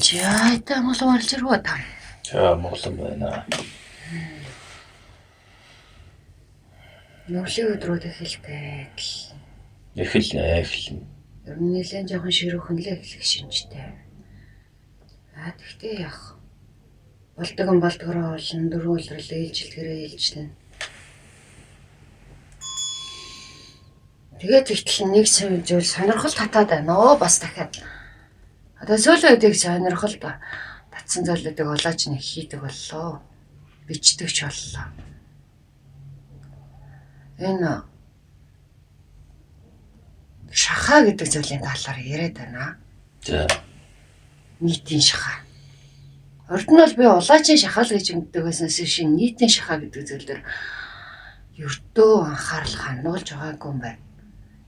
За это Монгол орж ирвэ та. За Монгол байна. Нөвлийн өдрүүд эхэлдэг. Эхэлнэ. Ер нь нэлээд жоохон ширүүхэн л эхлэх шинжтэй. Тэгтээ яах. Болдгороо олон дөрвөлрөл ээлжилдгэрээ ээлжлэн. Тэгээд ихтэл нэг зүйл сонирхол татаад байна. Бас дахиад. Одоо сүүлийн үеийг сонирхол татсан зүйлүүдийг олоож нэг хийдэг боллоо. Бичдэг ч боллоо. Энэ шахаа гэдэг зүйлийн талаар яриад байна. За. Нийтийн шахаа. Урд нь бол би улаачийн шахаа л гэж мэддэг байснаас шин нийтийн шахаа гэдэг зүйл дээр ердөө анхаарал хандуулж байгаагүй юм байна.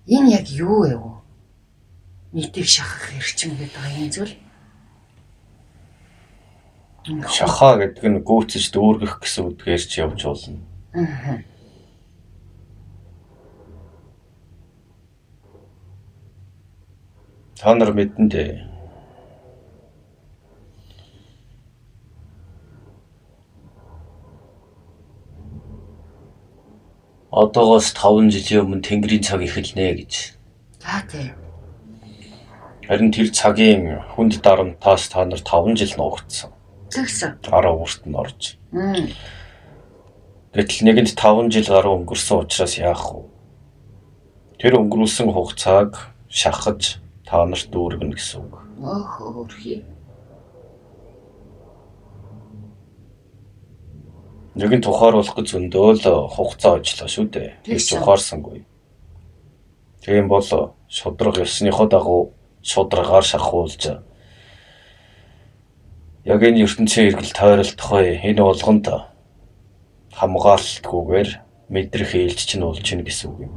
Энэ яг юу вэ? Нийтийг шахах эрчим гэдэг энэ зүйл. Шахаа гэдэг нь гүйцэж дүүргэх гэсэн үдгээр ч явж болно. Та нар мэдэн дээ. Одоогоос 5 жилийн өмнө Тэнгэрийн цаг эхэлнэ гэж. За тийм. Харин тэр цагийн хүнд дарамтаас та нар 5 жил нуугдсан. Тэгсэн. Араа үрт нь орж. Гэтэл нэгэнд 5 жил гаруй өнгөрсөн учраас яах вэ? Тэр өнгөрүүлсэн хугацааг шахаж та нарт дүүргэнэ гэсэн үг. Өөрхий. Нэгэн тухааруулах гэж зөндөөл хугацаа ажиллаа шүү дээ. Тэгж ухаарсангүй. Тийм бол шудраг ёсныхоо дагуу шудраагаар шахуулж яг энэ ертөнцийн эргэл тойролдох бай. Энэ болгонд хамгаалтгүйгээр мэдрэх ээлж чинь болж ийн гэсэн үг юм.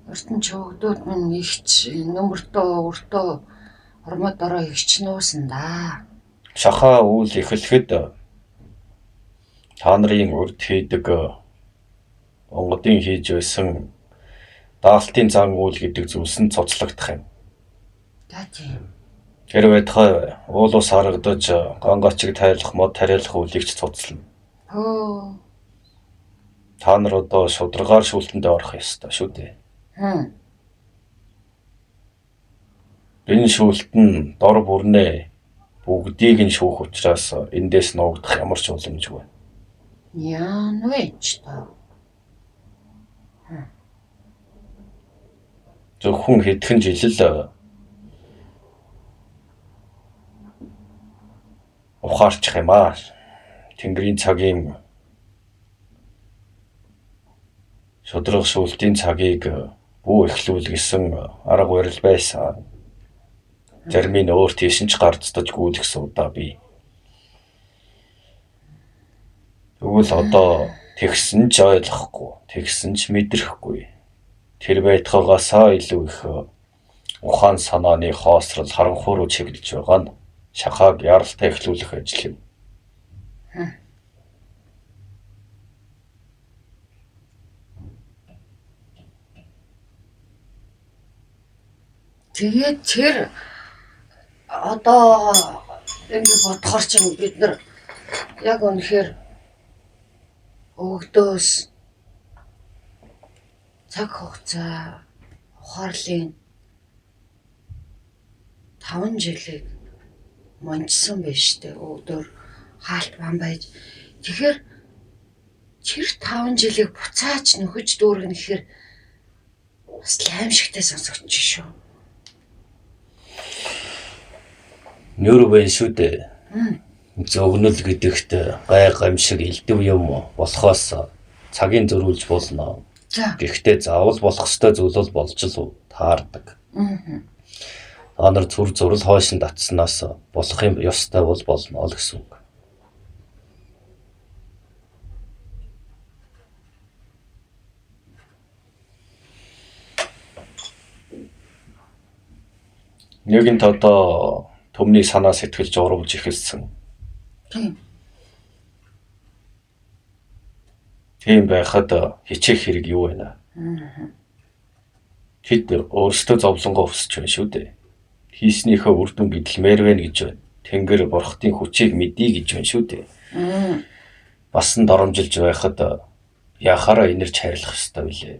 Ертөнц хөгдөөд минь ихч нөмөртөө өртөө ормод ороо ихч нуусан да. Шахаа үйл эхлэхэд та нарын урд хийдэг онгодын хийж байсан даалтын зан үйл гэдэг зүйлс нь цоцлогдох юм. За тийм. Тэр байтугай уулус харагдаж гангачиг тайлах мод тариалах үйлийг ч цоцлно. Та нар одоо шударгаар шүүлтэндээ орох ёстой шүү дээ. Энэ шүүлтэн дор бүрнээ бүгдийг нь шүүх учраас эндээс нуугдах ямар ч боломжгүй. Яа нүч та. Зөвхөн хэдхэн жил л ухаарчих юм аа. Тэнгэрийн цагийн шудраг шүүлтийн цагийг бүү эхлүүлгэсэн арга барил байсан. Зарим нь өөр тийш нь ч гарцдаж гүйлгсэн удаа би. Тэгвэл одоо тэгсэн ч ойлгохгүй, тэгсэн ч мэдрэхгүй. Тэр байтугайгасаа илүү их ухаан санааны хоосрол харанхуй руу чиглэж байгаа нь шахааг яралтай эхлүүлэх ажил юм. Тэгээд тэр одоо ингэ бодохоор ч бид нар яг үнэхээр өгдөөс цаг хугацаа ухаарлын 5 жилийг монжсон байж тээ өгдөр хаалт бам байж. Тэгэхээр тэр 5 жилийг буцааж нөхөж дүүргэнэ гэхээр бас аимшигтай сонсогдож шүү. Нөр байн шүү дээ. Зөгнөл гэдэгт гай гамшиг элдв юм болохоос цагийн зөрүүлж болно. Гэхдээ заавал болох ёстой зүйл бол болж л таардаг. Та нар зүр зурал хойшин татснаас болох юм ёстой бол болно л гэсэн үг. Нэгэнт одоо төмний санаа сэтгэл жуурвж эхэлсэн. Тийм байхад хичээх хэрэг юу вэ? Тэд өөрсдөө зовлонгоо өсч байна шүү дээ. хийснийхөө үр дүн гэдэлмээр байна гэж байна. Тэнгэр бурхтын хүчийг мэдий гэж байна шүү дээ. Бас нь доромжилж байхад яхаараа инэрч харилах ёстой билээ.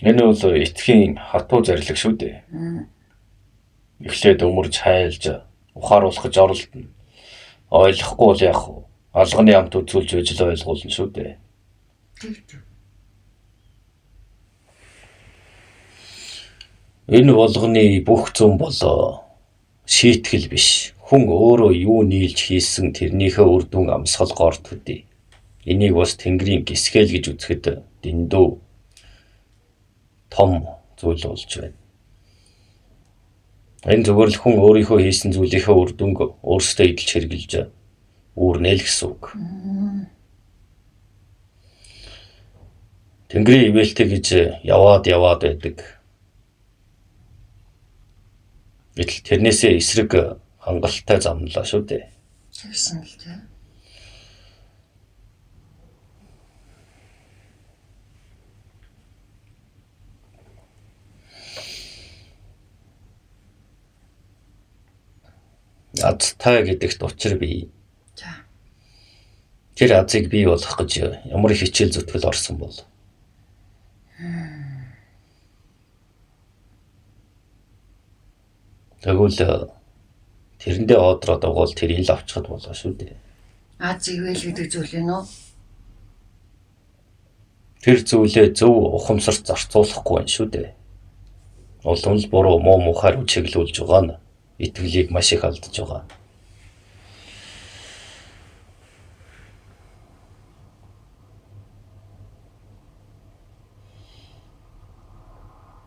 Энэ бол этхийн хатуу зарлиг шүү дээ. Эхлээд өмөрж хайлж ухааруулах оролдоно. Ойлгохгүй бол яах вэ? Алганы амт үзүүлж байж л ойлгуулна шүү дээ. Энэ болгоны бүх зам бол шийтгэл биш. Хүн өөрөө юу нийлж хийсэн тэрнийхээ үр дүн амсгал горд төдий. Энийг бас Тэнгэрийн гисгэл гэж үзэхэд дэндүү том зүйл болж байна. Энэ зүгээр л хүн өөрийнхөө хийсэн зүйлийнхээ үр дүнг өөрсдөө эдэлж хэрглэж үүрнэ л гэсэн үг. Тэнгэрийн ивэлтэй гэж яваад байдаг. Гэтэл тэрнээсээ эсрэг хангалттай замналаа шүү дээ. Тэгсэн л дээ. Азтай гэдэгт учир бий. Тэр азыг бий болгох гэж ямар их хичээл зүтгэл орсон бол. Тэгвэл тэрэндээ одроод байгаа бол тэрийг л авчихад болоо шүү дээ. Аз ивэл гэдэг зүйл нь үү? Тэр зүйлээ зөв ухамсарт зарцуулахгүй байна шүү дээ. Улам л буруу муу мухаар чиглүүлж байгаа нь итгэлийг маш их алдаж байгаа.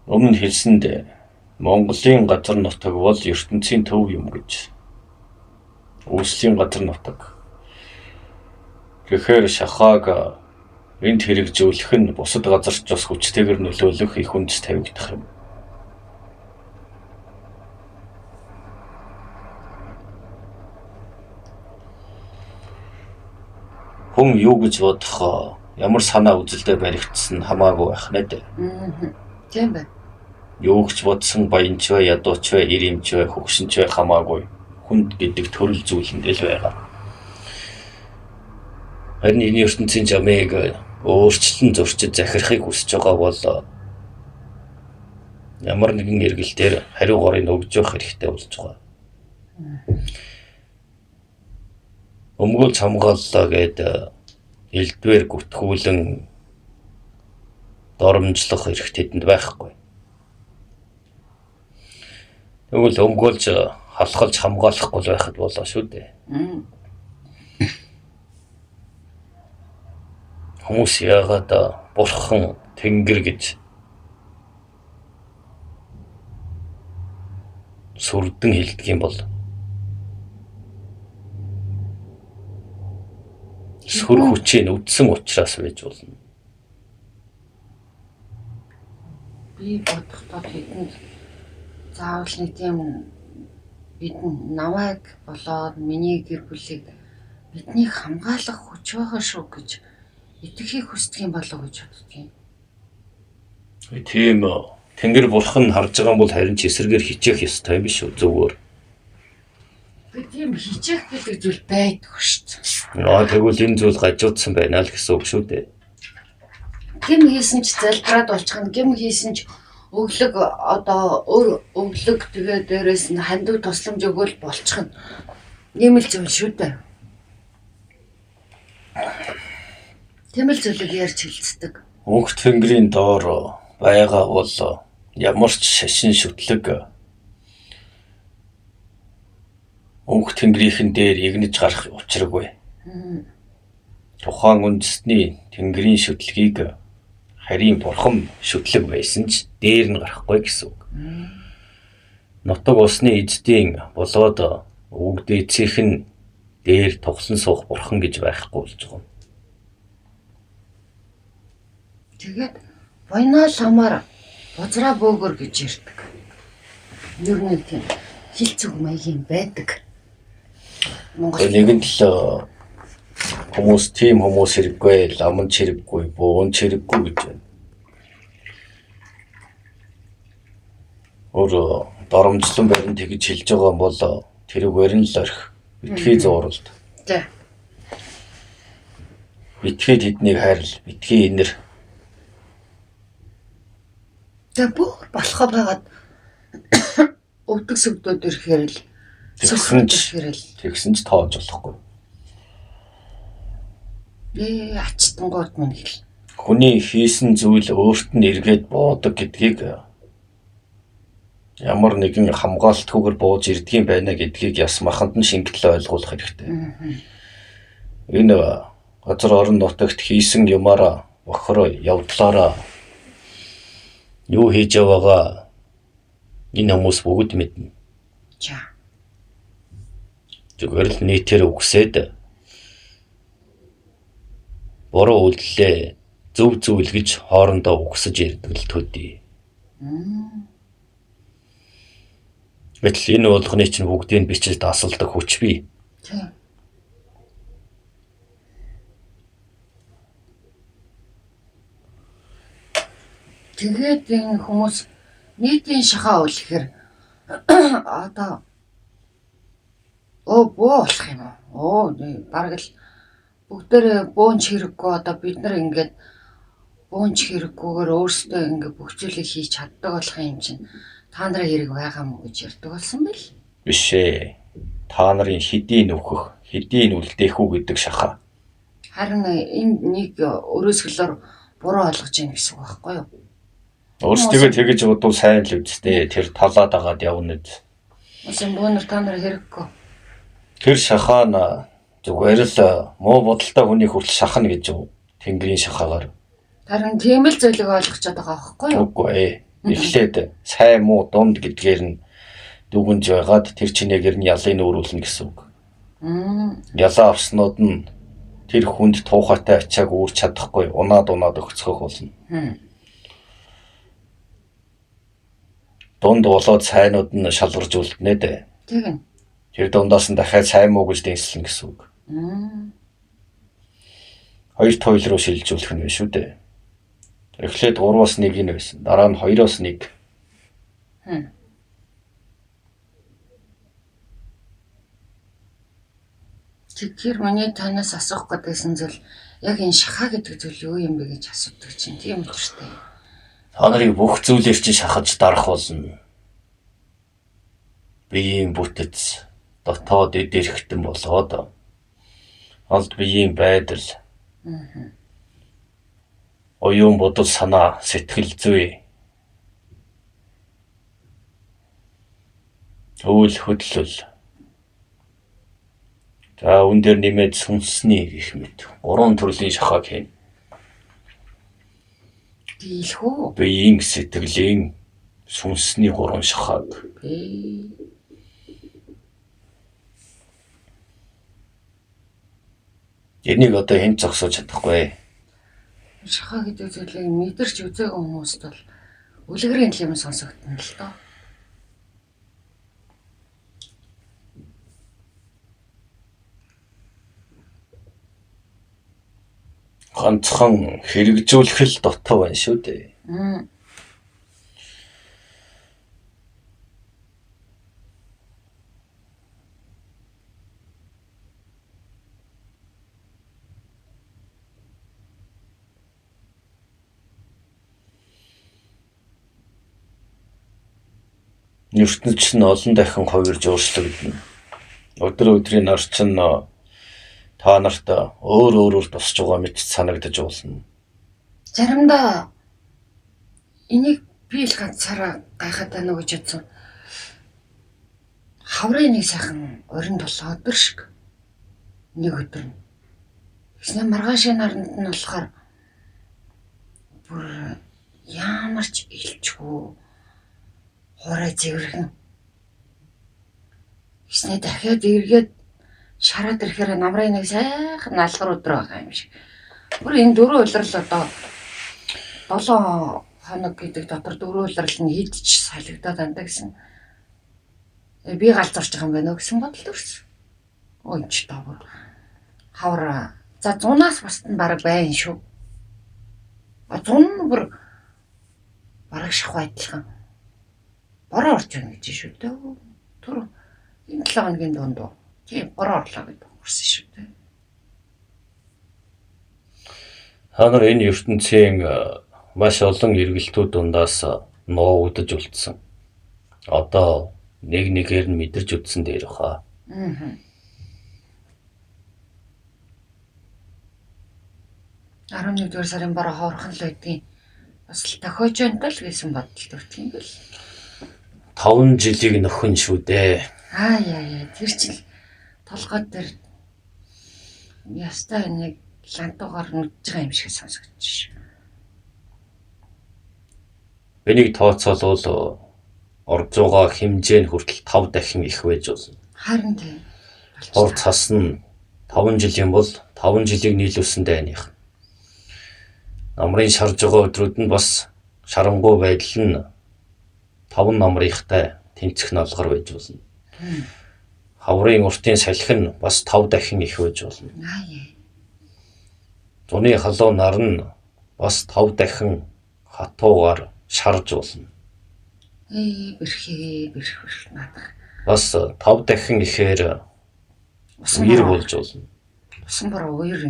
Өмнө хэлсэндээ Монголын газар нутаг бол ертөнцийн төв юм гэж. Үүслийн газар нутаг. Тэгэхээр шахааг энд хэрэгжүүлэх нь бусад газарч бас хүчтэйгээр нөлөөлөх их үндэс тавигдах юм. Хүн юу гэж бодох, ямар санаа үзэлдээ баригдсан хамаагүй байх нэ. Тийм байна. Юу гэж бодсон баянч бай, ядууч бай, ирэмч бай, хөгшинч бай хамаагүй. Хүнд гэдэг төрөл зүйлэндээ л байгаа. Харин энэ ертөнцийн жамыг өөрчлөн зөрчиж захирахыг хүсэж байгаа бол ямар нэгэн эргэлтээр хариу горыг өгж явах хэрэгтэй болж байгаа. Өмгөөлж хамгааллаа гэд элдвэр гүтгүүлэн доромжлох эрх тэдэнд байхгүй. Тэгвэл өмгөөлж халахалж хамгаалахгүй байхад болоо шүү дээ. Хүмүүс яагаад бурхан тэнгэр гэж сүрдэн хэлдэг юм бол сүр хүчийг үдсэн учраас байж болно. Би бодохдоо хэдэн заавал нэг тийм бидэн намайг болоод миний гэр бүлийг биднийг хамгаалах хүч байгаа шүү гэж итгэхийг хүсдэг юм болов уу гэж боддгийн. Тийм тэнгэр бурхан харж байгаа бол харин ч эсрэгээр хичээх ёстой юм биш үү зүгээр. Тийм хичээх гэдэг зүйл байдаг шүү дээ. Тэгвэл энэ зүйл гажуудсан байна л гэсэн үг шүү дээ. Гим хийсэн ч залбираад болчихно. Гим хийсэн ч өглөг одоо өглөг тэгээ дээрээс нь хандив тусламж өгөөл болчихно. Ийм л зүйл шүү дээ. Тийм л зүйлийг ярьж хэлцдэг. Өнх тэнгэрийн доор байгаа бол ямар ч шашин шүтлэг өнх тэнгэрийн дээр игнэж гарах учиргүй. Тухайн үндэстний тэнгэрийн шүтлгийг харийн бурхан шүтлэг байсан ч дээр нь гарахгүй гэсэн үг. Нутаг усны эзэдийн болоод өвөг дээцийнх нь дээр тоглон суух бурхан гэж байхгүй болж байгаа юм. Тэгээд война ламаар бузраа бөөгөр гэж ярьдаг. Ер нь тийм хилцэг маягийн байдаг. Монгол нэгэн л хүмүүс тийм хүмүүс хэрэггүй, ламн хэрэггүй, буун хэрэггүй гэж байна. Өөр доромжлон барин тэгж хэлж байгаа юм бол тэрийг барин л орхи. Битгий зууралд. За. Битгий тэднийг хайрл. Битгий инэр. За бүх болохоо байгаад өвдөг сүгдүүд ирэхээр л тэгсэн ч тоож болохгүй. Ачтангууд мань хэл. Хүний хийсэн зүйл өөрт нь эргээд буудаг гэдгийг ямар нэгэн хамгаалтгүйгээр бууж ирдгийм байна гэдгийг яс маханд нь шингэтэл ойлгуулах хэрэгтэй. Энэ газар орон нутагт хийсэн юмараа бохороо явдлаараа юу хийж яваагаа энэ хүмүүс бүгд мэднэ. За. Зүгээр л нийтээр үгсээд буруу үйлдэлээ зөв зүйл гэж хоорондоо үгсэж ярьдаг л төдий. Гэтэл энэ болгоны чинь бүгдийг бичиж дасалдаг хүч бий. Тийм. Тэгээд энэ хүмүүс нийтийн шахаа үлэхээр одоо буу болох юм уу? Бараг л бүгдээрээ буунч хэрэггүй одоо бид нар ингээд буунч хэрэггүйгээр өөрсдөө ингээд бүх зүйлийг хийж чаддаг болох юм чинь та нарын хэрэг байгаа мó гэж ярьдаг болсон байл. Биш ээ. Та нарын хэдийн нөхөх, хэдийн үлдээх үү гэдэг шахаа. Харин энэ нэг өрөөсгөлөөр буруу ойлгож байна гэсэн үг байхгүй юу? Өөрсдөө тэгэж бодвол сайн л үсттэй. Тэр талаад агаад явна үз. Усан бүүнэр та нар хэрэггүй. Тэр шахаа нь зүгээр л муу бодолтой хүний хүртэл шахна гэж юу? Тэнгэрийн шахаагаар. Харин тийм л зүйлийг ойлгочод байгаа байхгүй юу? Үгүй ээ. Эхлээд сайн муу дунд гэдгээр нь дүгнж байгаад тэр чинээгээр нь ялыг нөөрүүлнэ гэсэн үг. Ялаа авснууд нь тэр хүнд туухатай ачааг үүрч чадахгүй унаад өгцгөх болно. Дунд болоод сайнууд нь шалгарч үлднэ дээ. Тэгнь. Тэр дундаас нь дахиад сайн муу гэж дэнслэн гэсэн үг. Хоёр тойл руу шилжүүлэх нь биш үү дээ. Эхлээд 3-аас 1 нь байсан. Дараа нь 2-оос 1. Тэгэхээр миний танаас асуух гэдгийгсэн зүйл яг энэ шахаа гэдэг зүйл юу юм бэ гэж асуудаг чинь тийм учраас. Та нарыг бүх зүйлээр чинь шахаж дарах болно. Биеийн бүтэц дотоод эдэрхтэн болоод алд биеийн байдал. Оюун бодол санаа, сэтгэл зүй. Өвөл хөдлөл. За үн дээр нэмээд сүнсний гэх мэт 3 төрлийн шахаг хийн. Дийлхүү. Биеийн сэтгэлийн сүнсний 3 шахаг. Энийг одоо хэн зогсоож чадахгүй. Шахаа гэдэг зүйлийг мэдэрч үзээгүй хүмүүст бол үлгэрийн юм сонсогдно л доо. Ганцхан хэрэгжүүлэх л дотоо байна шүү дээ. ертөнц нь олон дахин хувирж өөрчлөгдөнө. Өдөр өдрийн орчин та нарт өөр тусч байгаа мэт санагдаж болно. Заримдаа энийг би л ганцаараа гайхаад байна уу гэж бодсон. Хаврын нэг сайхан орон толгой өдөр шиг нэг өдөр. Гэснээр маргаашийн наранд нь болохоор бүр ямар ч илчгүй хорой зэвэрхэн. Гэснээр дахиад эргээд шараад ирэхээр намрын нэг сайхан налгар өдөр байгаа юм шиг. Бүр энэ 4 улирал одоо 7 хоног гэдэг дотор 4 улирал нь хийдэж солигдоод андаа гэсэн. Би галзуурч байгаа юм байна уу гэсэн бодол төрсөн. Ой ч тавар. Хавар. За 100-аас бусд нь бараг байна шүү. 100 нь бүр бараг шахуу адилхан. бороо орж байна гэж шүү дээ. Түр энэ 7 хоногийн дунд тийм бороо орлоо гэдэг хүрсэн шүү дээ. Та нар энэ ертөнцийн маш олон эргэлтүүд дундаас нуугдаж үлдсэн. Одоо нэг нэгээр нь мэдэрч үтсэн дээр хаа. 11 дугаар сарын бараа хоорхон л байдгийн бас л тохиож байна л гэсэн бодол төртг юм бэл. 5 жилиг нөхөн шүү дээ. Яа тэр чил толгой дээр ястаа нэг лантуугаар нүдж байгаа юм шиг сонсогдож шүү. Энийг тооцоолвол орж байгаа хэмжээ нь хүртэл 5 дахин их байж болно. Харин тийм. Хор цас нь 5 жилийн бол 5 жилиг нийлүүлсэн дайных. Намрын шарж байгаа өдрүүд нь бас шарангуй байдал нь 5 намрынхтай тэнцэх налгар байж болно. Хаврын уртын салхи нь бас 5 дахин их байж болно. Зуны халуун нар нь бас 5 дахин хатуугаар шарж болно. Бэрх надах. Бас 5 дахин ихээр үер болж болно. Усан бороо үер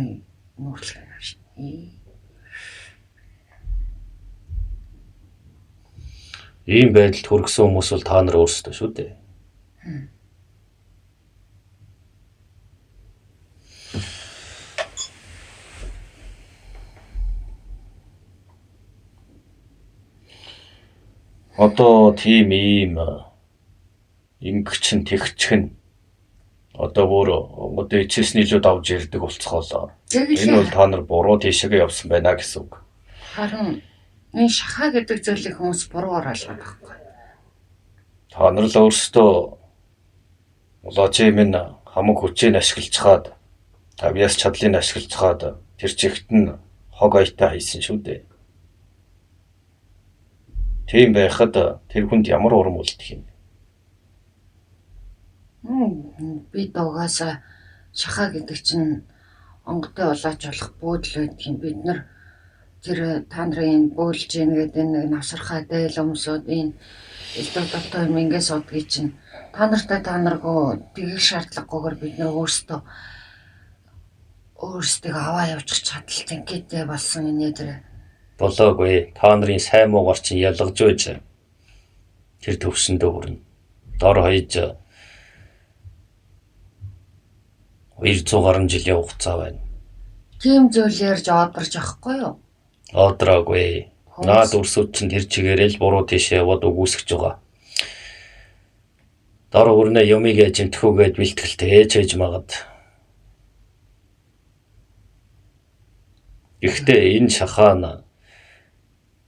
нүүрлэх юм шиг. Ийм байдалд хүргэсэн хүмүүс бол та нар өөрсдөө шүү дээ. Одоо тийм ийм ингэчин тэгчин одоо бүр одоо эцэсний лүүд авч ирдэг болцгоолоо. Энэ бол та нар буруу тийшээ явсан байна гэсэн үг. Харин энэ шахаа гэдэг зүйлийг хүмүүс буруугаар ойлгоод байхгүй. Та нар л өөрсдөө ложим нь хамаг хүчийг ашиглаж хаад тавьяас чадлыг ашиглаж хаад тэр чигт нь хог аятай хийсэн шүү дээ. Тийм байхад тэр хүнд ямар урам үлдэх юм бэ? Би дуугаасаа шахаа гэдэг чинь онготой улаач болох бүүдэл байдаг юм. Бид нар тэр та нарын бөөлж ийн гэдэг нэг навсархай дээл өмсөд энэ элдв дотоо юм ингээс удгийг чинь та нартай та наргүй тгийх шаардлагагүйгээр бид нар өөрсдөө аваа явуучих чадaltaй гэдэг болсон энэ дээр болоогүй. Та нарын сайн муугар чинь ялгаж байж тэр төвшөндөө хүрнэ. Дор хаяж 200 гаруй жилийн хугацаа байна. Тийм зүйл ярьж одорж авахгүй юу? Одроогүй. Наад өрсөд чинь тэр чигээрээ л буруу тийш яваад үгүйсгэж байгаа. Дор хүрнэ юмыг жимтгүүгээд бэлтгэлтэй ээж магад. Гэхдээ энэ шахаана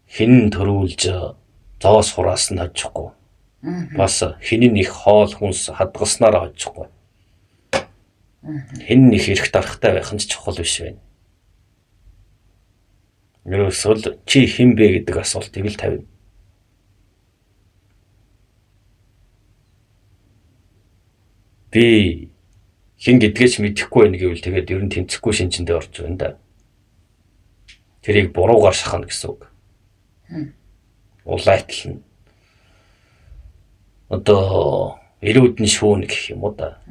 хин төрүүлж зоос хураас нь хожихгүй. Бас хинэн их хоол хүнс хадгаснаар хожихгүй. Хин их эрх дарахтай байх нь чухал биш байна. Ерөөсөл чи хэн бэ гэдэг асуултыг л тавина. Би хэн гэдгээч мэдэхгүй байх гэвэл тэгээд ер нь тэнцэхгүй шинжэндээ орж байна да. Тэрийг буруугаар шахана гэсэн үг. Улайтал нь. Одоо ирүүдний шүүн гэх юм уу да.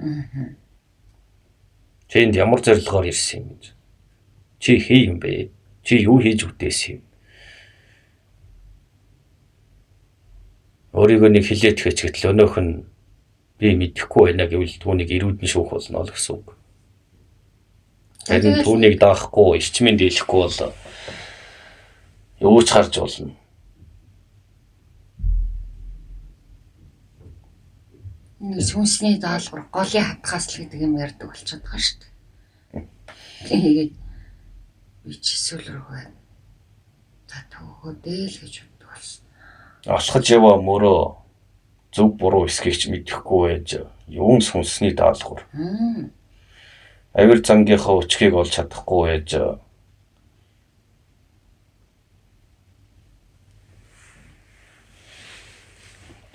Тэнд ямар зорилгоор ирсэн юм гэж. Чи хий юм бэ? Чи юу хийж үтээсэн юм? Өөрийгөө нэг хилээд хэчгэтэл өнөөх нь би мэдэхгүй байна гэвэл түүнийг ирүүдний шүүх болно л гэсэн үг. Харин түүнийг даахгүй, эрчмийн дийлэхгүй бол юу ч харж болно. Нэг сүнсний даалгавар голын хатгаас л гэдэг юм ярьдаг болчиход байгаа шүү дээ. Тэгээд би ч эсвэл рүү та төгөөдөө л гэж боддог болсон. Алхаж яваа мөрөө зөв буруу эсхийгч мэдэхгүй байж юун сүнсний даалгавар. Авир зангийнхаа өчгийг олж чадахгүй байж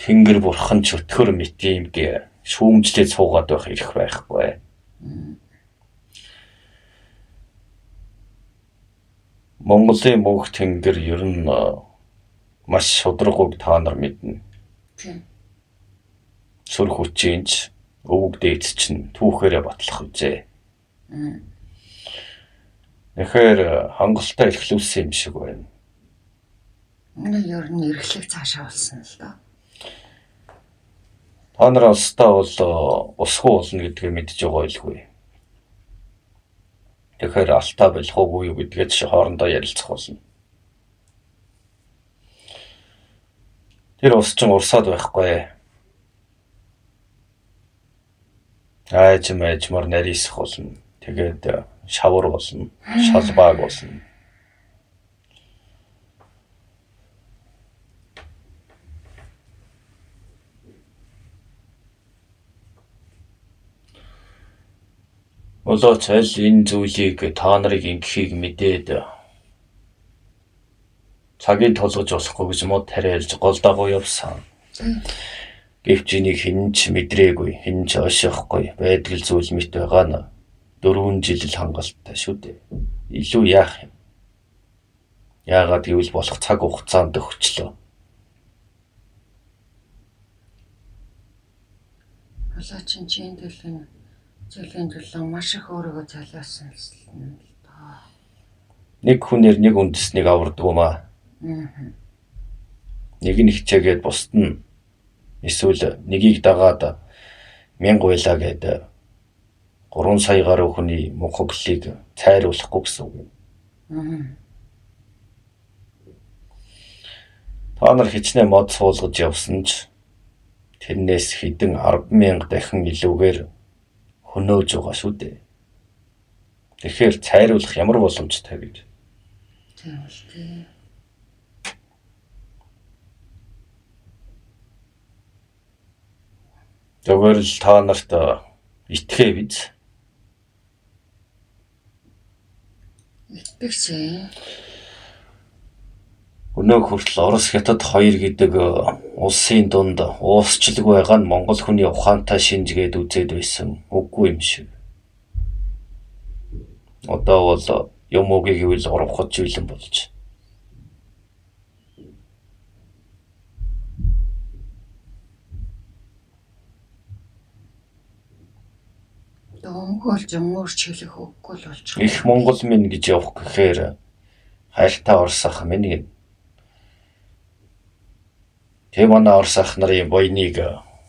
Тэнгэр бурхан ч өтгөр мэт юм гээ шүүмжлээд суугаад байх эрх байхгүй. Монголын мөнх тэнгэр ер нь маш шударгуйг та нар мэднэ. Тийм. Сүр хүчинч өвөг дээд чинь түүхээрээ батлах үзээ. Тэгэхээр хангалттай эрхлүүлсэн юм шиг байна. Нэг ер нь эрхлэг цаашаа болсон л доо. Та нар алстаа бол усгүй болно гэдгийг мэдж байгаа байлгүй. Тэгэхээр алтаа болох уугүй юу гэдгээд хоорондоо ярилцах болно. Тэр ус чинь урсаад байхгүй. Айжмаар нарийсах болно. Тэгээд шавар болно. Шалбааг болно. Болооч аль энэ зүйлийг та нарыг ингэхийг мэдээд цагийг тулгаж болохгүй гэж мод тариалж голдаагүй явсан. Гэвч энийг хэн ч мэдрээгүй, хэн ч ойшоохгүй байдгал зүйл мэт байгаа нь 4 жил л хангалттай шүү дээ. Илүү яах юм? Яагаад гэвэл болох цаг хугацаанд өгчлөө. Болооч чинь төлөв зүйлийн төлөө маш их өөрийгөө золиосон л доо. Нэг хүнээр нэг үндэснийг авардаг юм аа. Нэг нь хичээгээд бусд нь эсвэл нэгийг дагаад 1000 байлаа гэдэг 3 сая гаруй хүний мөнхөглийг цайруулахгүй гэсэн үг юм. Та нар хичнээн мод суулгаж явсан ч тэрнээс хэдэн 10,000 дахин илүүгээр хөнөөж байгаа шүү дээ. Тэгэхээр цайруулах ямар боломжтой гэж. Тийм үү. Зөвхөн л та нарт итгэе биз? Итгэж. Өнөө хүртэл Орос хятад хоёр гэдэг улсын дунд уусчлаг байгаа нь Монгол хүний ухаантай шинжгээд үзээд байсан үгүй юм шиг. Одоо бол юм уугийг ивэл урамхаж үлэн болж. Дөнгөж өмөрч хэлэх үгүй л болж байгаа. Их Монгол минь гэж явах гэхээр хайлтаа Орос ах минь гин. Тэ манай Орос ах нарын буйныг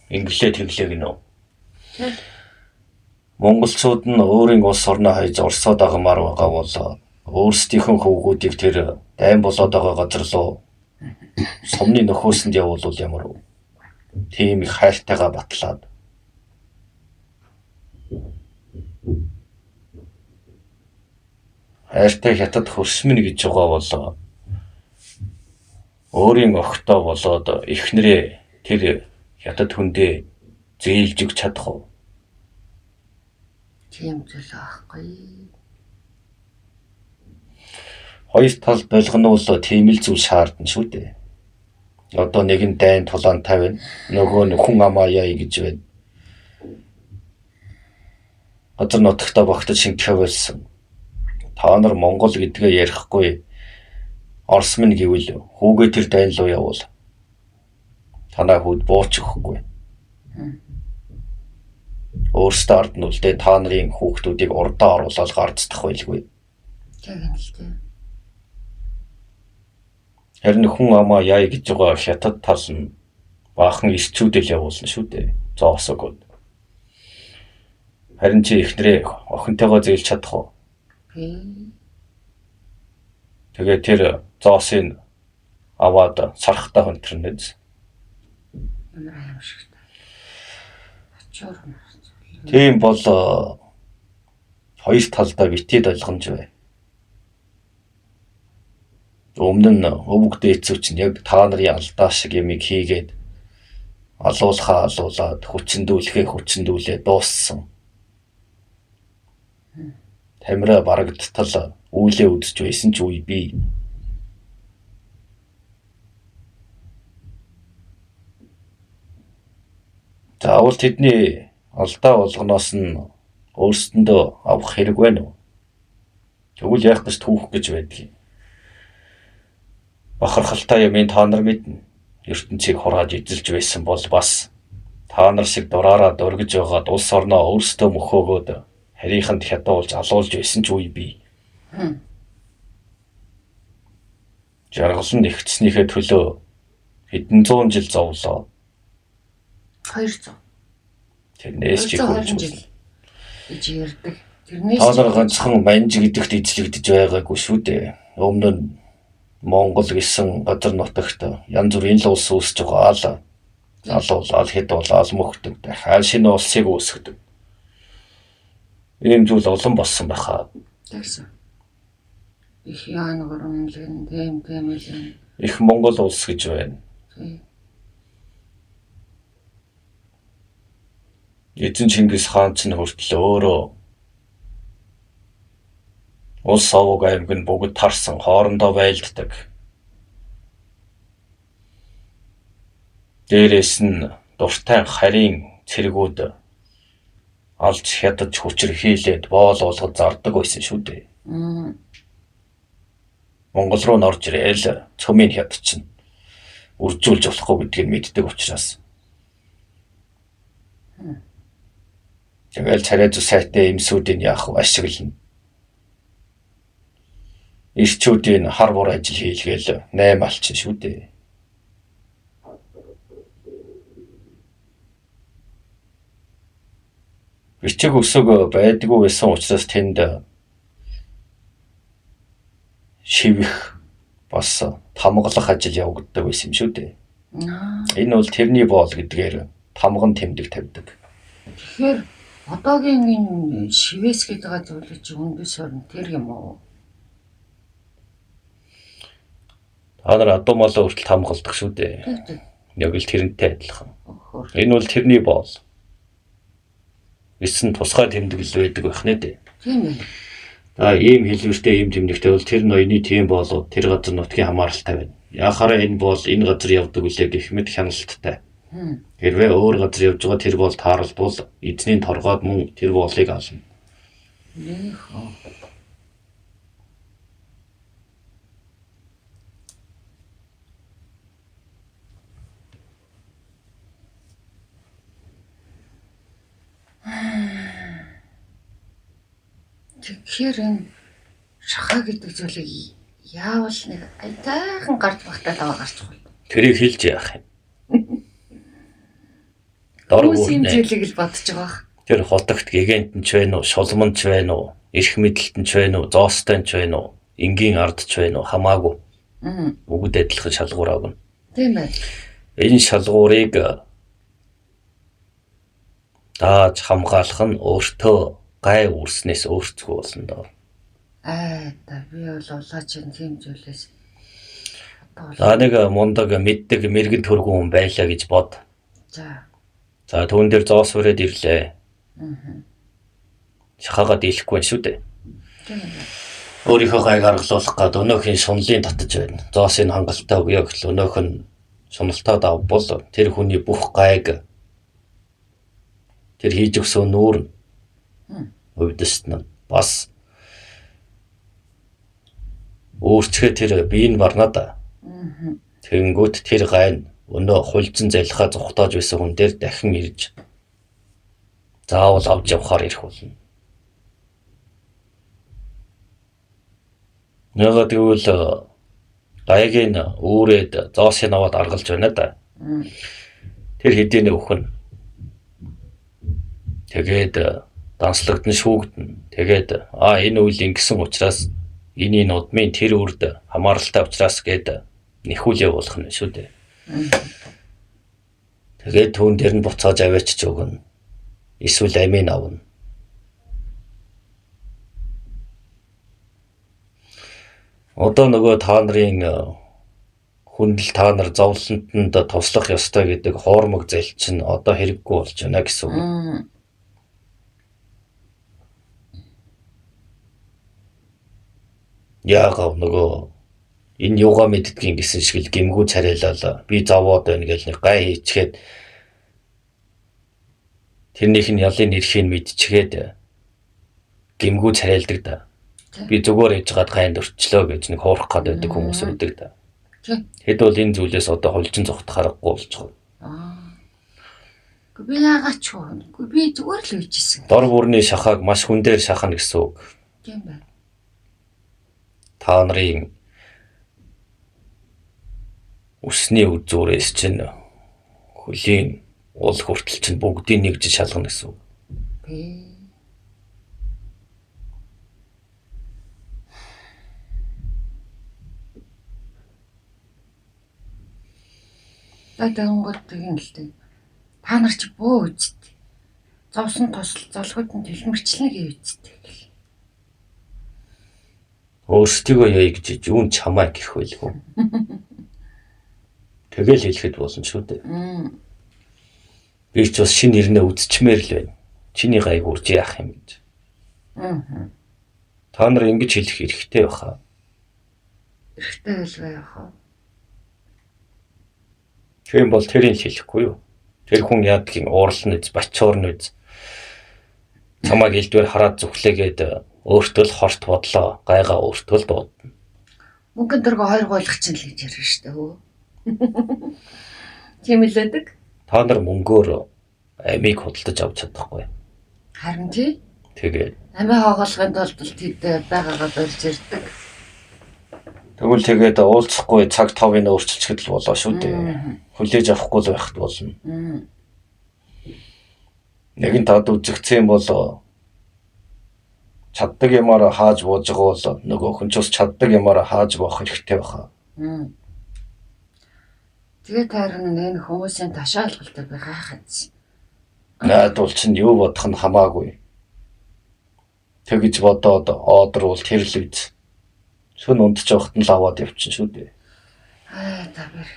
инглээ тэглээ гинөө. Монголчууд нь өөрийн улс орноо хайж Оросоо дагамаар байгаа бол өөрсдийнхэн хөвгүүдийг тэр дайн болоод байгаа газар руу сумны нөхөөсөнд явуулвал ямар вэ? Тийм их хайртайгаа батлаад. Хайртай хятад хөрсмөн гэж байгаа бол өөрийн огтоо болоод эхнэрээ тэр хятад хүндээ зээлж өгч чадах уу? Тийм зүйл аахгүй. Хоёр талд болгонуул тийм л зүйл шаардна шүү дээ. Одоо нэг нь дайн тулаантай байна. Нөгөө нь хүн амаа яа гэж байна. Газар нутагтаа багтаж шингэх байсан. Та нар Монгол гэдгээ ярихгүй. Орос минь гэвэл хүүгээ тэр дайн руу явуул. Танаа хүүд бууч өгөхгүй. Өөрсдөө ард нь үлдээ та нарын хүүхдүүдийг урдаа оруулаад гарцдах байлгүй. Тийм л дээ. Харин хүн амаа яа гэж байгаа хятад тал нь баахан ирчүүдэл явуулна шүү дээ. Зоосогод. Харин чи ихнэрээ охинтойгоо зээлж чадах уу? Тэгээ тэр зоосыг аваад сархтаа хөнтрөнөж. Амар аимшигтай. Ачаар. Тийм бол хоёр талдаа битээд ойлгомж бай. Өмнө нь өвөг дээдсүү чинь яг та нарын алдаа шиг юмыг хийгээд алуулаад хүчндүүлээ дууссан. Тамира барагдтал үйлээ үдсэж байсан ч үе бий. Заавал тэдний алдаа болгоноос нь өөрсдөндөө авах хэрэг байна уу? Тэгвэл яах гэж түүх гэж байдгийг. Бахархалтай юм та нар мэднэ. ертөнцийг хурааж эзэлж байсан бол бас та нар шиг дураараа дургиж байгаад улс орноо өөрсдөө мөхөөгөөд харийнханд хятуулж алуулж байсан ч үе бий. Жаргал нь нэгтснийхээ төлөө хэдэн зуун жил зовлоо. 200. Тэрнээс ч их жил гэж ярьдаг. Тэрнээс та нар ганцхан манж гэдэгт эзлэгдэж байгаагүй шүү дээ. Өмнө нь Монгол гэсэн газар нутагт янз бүрийн л улс үүсэж байгаа л алуулаад хятуулаад мөхдөг. Дахиад шинэ улсыг үүсгэдэг. Ийм зүйл олон болсон байхаа. Тэгсэн. Их яан гөрөмлөн тэм л их Монгол улс гэж байна. Эзэн Чингис хаан ч хүртэл өөрөө улс овог аймаг нь бүгд тарсан хоорондоо байлддаг. Дээрээс нь дуртай харийн цэргүүд алж хятаж хүчрхийлээд боол болгож зардаг байсан шүү дээ. Монгол руу норж ирээл цөмийн хятадчин үржүүлж болохгүй гэдгийг мэддэг учраас. Тэгэл царай зүс сайтай эмсүүдийн яах вэ ашиглана. Ирчүүдийн хар бур ажил хийлгээл 8 алчин шүү дээ. Бичиг өсөг байдгүй байсан учраас тэнд шивэх бас тамгалах ажил явагддаг байсан юм шүү дээ. Энэ бол тэрний боол гэдгээр тамган тэмдэг тавьдаг. Тэгэхээр одоогийн энэ шивээс гэдэг зүйлийг чи өндөс хорн тэр юм уу? Та нар адуу малаа хүртэл тамгалдаг шүү дээ. Яг л тэрнтэй адилхан. Энэ бол тэрний боол. Эсэн тусгай тэмдэглэл байдаг байх нэ дээ. Тийм ээ. Ийм хэлбэртэй ийм тэмдэгтэй бол тэр ноёны тийм болоод тэр газар нутгийн хамааралтай байна. Яхаараа энэ бол энэ газар явдаг үлээ гэх мэт хяналттай. Хэрвээ өөр газар явж байгаа тэр бол тааралдвал эзний торгоод мөн тэр боолыг авна. Тэгэхээр энэ шахаа гэдэг зүйлийг яавал нэг айтайхан гарч багтаад аваа гарч байгаа. Тэрийг хэлж яах юм? Дөрвөн зүйлийг л бодож байгаа. Тэр хотогт гигантн ч байна уу, шулман ч байна уу, эрх мэдэлтэн ч байна уу, зоостой ч байна уу, энгийн ард ч байна уу хамаагүй. Бүгд адилхан шалгуур авна. Тийм ээ. Энэ шалгуурыг дааж хамгаалах нь өөртөө гай үрснээс өөрсдөө болно доо. Би бол улаач тийм зүйлээс нэг мундаг мэддэг мэрэгэн төргөн хүн байлаа гэж бод. За түүн дээр зоос өрөөд ирлээ. Шахаага дийлэхгүй шүү дээ. Өөрийнхөө гайг аргалуулах гээд өнөөхний шунлын татаж байна. Зоосыг хангалттай өгөө гэхэл өнөөх нь шуналтаа давбал тэр хүний бүх гайг тэр хийж өгсөн нүүр өвдөст нь бас өөрчлөө тэр биеийн барнада. Тэнгүүт тэр гайн өнөө хулжин залхаа зүхтааж байсан хүн дээр дахин ирж заавал авч явахаар ирэх болно. Нэгэд гэвэл гайгийн үүрээд зоосыг аваад аргалж байна да. Тэр хэдийн өвхөн. Тэгээд данслагдсан шүүгдэн. Тэгээд энэ үйл ингэсэн учраас энэ удмын тэр үрд хамааралтай учраас гээд нэхүүлээ болох нь шүү дээ. Тэгээд түүн дээр нь буцааж аваачиж өгнө. Эсвэл амийн авна. Одоо нөгөө та нарын хүндэл та нар зовлонтонд туслах ёстой гэдэг хоормог зэл чинь одоо хэрэггүй болж байна гэсэн үг. Яагаад нөгөө энэ юугаа мэддгийг гэсэн шиг л гэмгүү царайлал би зовоод байна гэж нэг гай хийчгээд тэрнийх нь ялын нэрхийг мэдчихээд гэмгүү царайлдаг да. Би зүгээр яжгаад гайнд өрчлөө гэж нэг хуурах гээд байдаг хүмүүс үүдэг да. Хэд бол энэ зүйлээс одоо холжин зогтох аргагүй болж байгаа. Би яагаад ч үгүй би зүгээр л үйжсэн. Дор бүрний шахааг маш хүн дээр шахана гэсэн үг. Тийм байна. Та нарын үсний үзүүрээс чинь хөлийн уул хүртэл чинь бүгдийг нэгж шалгана гэсэн үг. Тэнгод тэгин л дээ. Та нар чи бөө үсттэй. Зовсон тосол золгойд нь дэлмэрчлэн гээ үсттэй гэл. Өөрсдийгөө яа гэж юун чамаа гэх байлгүй. Тэгэл хэлэхэд болно шүү дээ. Би ч бас шинэ нэрнээ үзчмээр л байна. Чиний гайг урж яах юм гэж. Та нар ингэж хэлэх хэрэгтэй баха. Хэрэгтэй байлгаа яхаа. Тийм бол тэрийг хэлэхгүй юу? Тэр хүн яадгийн уурлын үз, бачуурн үз. Чамайг элдвэр хараад зүхлээгээд өөртөө л хорт бодлоо, гайгаа өөртөө л дуудана. Мөнгөн дөргө хоёр гойлох чинь л гэж ярьж штэ хөө. Тийм илээдэг. Та нар мөнгөөр амийг худалдаж авч чадахгүй. Харин тий. Тэгээд амиа хооголохын тулд тэд байгаагаа барьж ирдэг. Тэгвэл тэгээд уулзахгүй цаг тавыг өөрчилчихэд л болоо шүү дээ. Хүлээж авахгүй л байхад болно. Нэгэн тад үзэгцэн бол чаддаг юмараа хааж бууж байгаа бол нөгөө хүн ч бас чаддаг юмараа хааж буух хэрэгтэй баха. Тэгээд харин энэ хүмүүсийн ташаалгалтай би гайхаж. Найдвал чинь юу бодох нь хамаагүй. Тэгж бодоод оодруул тэр л үз. Шүн унтж явахт нь л аваад явчихна шүү дээ. Та бэрх.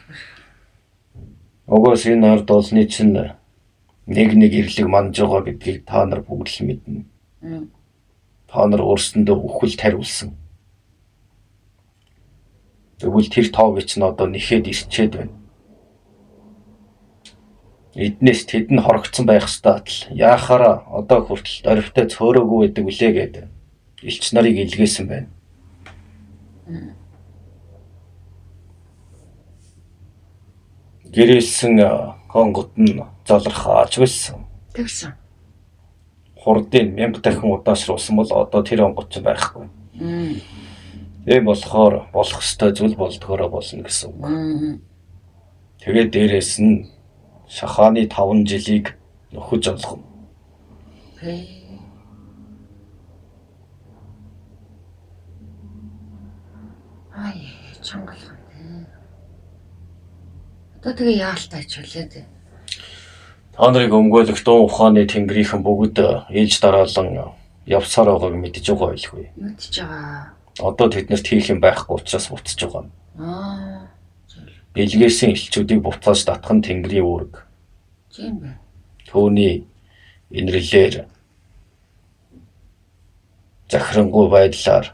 Угаас энэ ард олны чинь нэг ирлэг манж байгаа гэдгийг та нар бүгд л мэднэ. Та нар өөрсөндөө үхэл тариулсан. Тэгвэл тэр тоог чинь одоо нэхэд ирчээд байна. Эднээс тэд нь хорогдсон байх стат л яахаараа одоо хүртэл орвтой цөөрөөгүй байдаг үлээ гэдэг элч нарыг илгээсэн байна. Гэрэлсэн хонгот нь залрахаач байсан. Тэгсэн. Хурдын 1000 дахин удаашруулсан бол одоо тэр хонгот ч байхгүй. Тийм болохоор болох ёстой зүйл болдгоороо болно гэсэн үг. Тэгээд дээрээс нь шахааны 5 жилийг нөхөж олгоно. Чангалхан. Одоо тэгээ яалтаа хичүүлээ дээ. Та нарыг өмгөөлөх дун ухааны тэнгэрийнхэн бүгд ээж дараалан явсаар байгааг мэдж байгаа байлгүй. Мэдж байгаа. Одоо тэднэрт хийх юм байхгүй учраас буцаж байгаа. Билгээсэн элчүүдийг буцааж татах нь тэнгэрийн үүрэг. Тийм байна. Түүний инэрлэлээр захирангуй байдлаар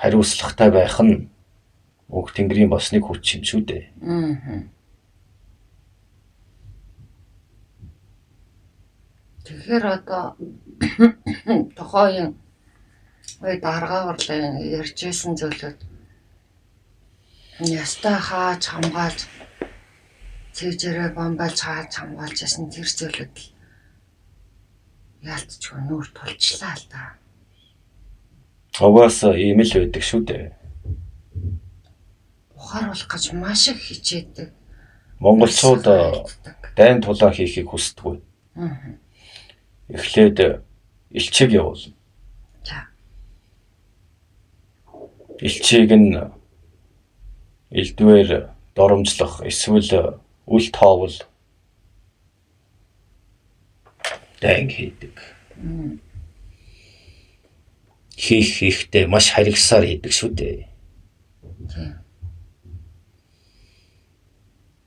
хариуцлагатай байх нь уг тэнгэрийн басны хүч юм шүү дээ. Тэгэхээр одоо тохойн үед аргаагарлаа ярьжсэн зүйлүүд ястаа хааж хамгаалж цэжээрээ бомбалж хааж хамгаалж ясан тэр зүйлүүд л яалтчгүй нүүр тулчлаа л да. Угаас ийм л байдаг шүү дээ. Ухааруулах гэж маш их хичээдэг. Монголчууд дайн тулаан хийхийг хүсдэггүй. Эхлээд элчийг явуулна. Элчийг нь элдвэр доромжлох эсвэл үл тоовол дайн хийдэг. Хийхдээ маш харигсаар хийдэг шүү дээ.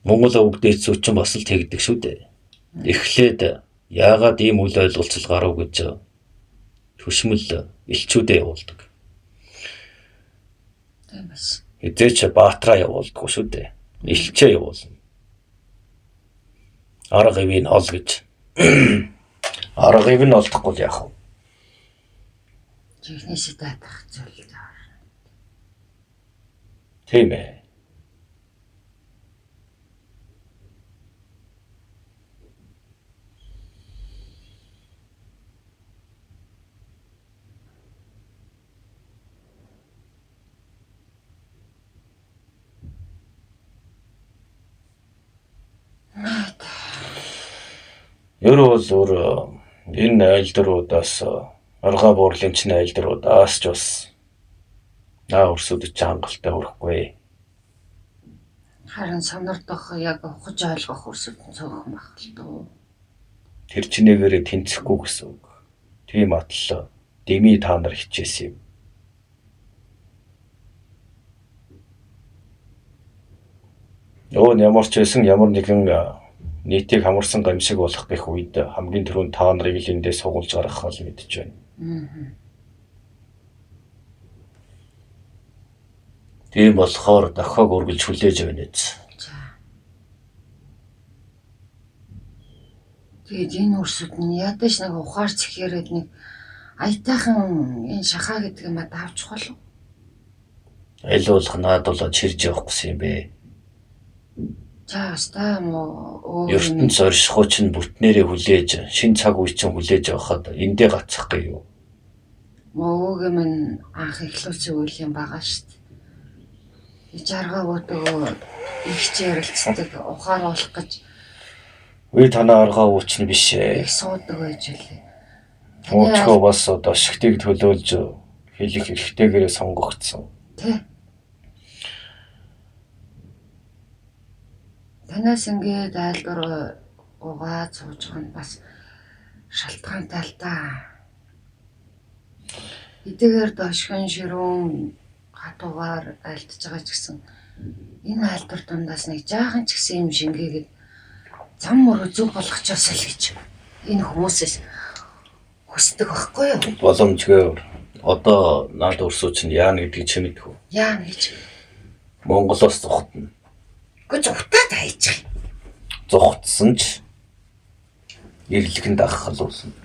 Монгол өвгдөөц үчин бас л тэгдэг шүү дээ. Эхлээд яагаад ийм үл ойлголцол гарав гэж төшмөл элчүүдээ явуулдаг. Тийм бас. Эдээч баатраа явуулдаг шүү дээ. Элчээ явуулна. Арга ивийг ол гэж. Арга ив нь олдохгүй яах вэ? Жихнээсээ даатах зүйл. Тийм ээ. Ерөө бол өөр энэ айлдруудаас аргаа буурлын чинь айлдруудаас ч бас өрсөдөж хангалттай хүрэхгүй. Харин сонирдох яг ухаж ойлгох өрсөлдөн цөөхөн байх л дөө. Тэр чинээгээр тэнцэхгүй гэсэн үг. Тийм атал дими та нар хичээсэн юм. Ямар ч байсан ямар нэгэн нийтийг хамарсан гамшиг болох гэх үед хамгийн түрүүнд та нарыг л эндээ сугуулж гаргах бол мэдэж байна. Тийм болохоор дахиад үргэлж хүлээж байна биз. Тэгээд энэ өрсөлдөн ядаж нэг ухаар цэхээрээд нэг аятайхан энэ шахаа гэдэг юм давчих болов. Аль болох наадуулаад чирж явах гэсэн юм бэ. За баста мо ертөнц оршихуй чинь бүтнээрээ хүлээж шин цаг үе чинь хүлээж авахад эндээ гацах гэв. Мөөг минь анх эхлүүлсэн үйл юм байгаа шүү дээ. Жаргаа бөтөгөө ихч ярилцдаг ухаар болох гэж Үе танаа аргаа ууч нь биш ээ. их суудаг байж лээ. Уучгаа бас одоо шигтийг төлөөлж хэлэх эрхтэйгээрээ сонгогдсон. Тэ. Танаас ингээд айлдвар угаа цуужих нь бас шалтгаантай л да. Эдгээр дошхон ширүүн хатуугаар айлтж байгаа ч гэсэн энэ айлдвар дундаас нэг жаахан ч гэсэн юм шингээгээд зам мөр зүг болгочихоос л гэж энэ хүмүүсээс хүсдэг байхгүй юу? Боломжгүй. Одоо наад өрсөө чинь яана гэдгийг чи мэдэх үү? Яана гэж. Монголоос зүхтна. Гэхдээ зүхтаад хайчих. Зүхтсан ч ирлэгэнд аххал болно.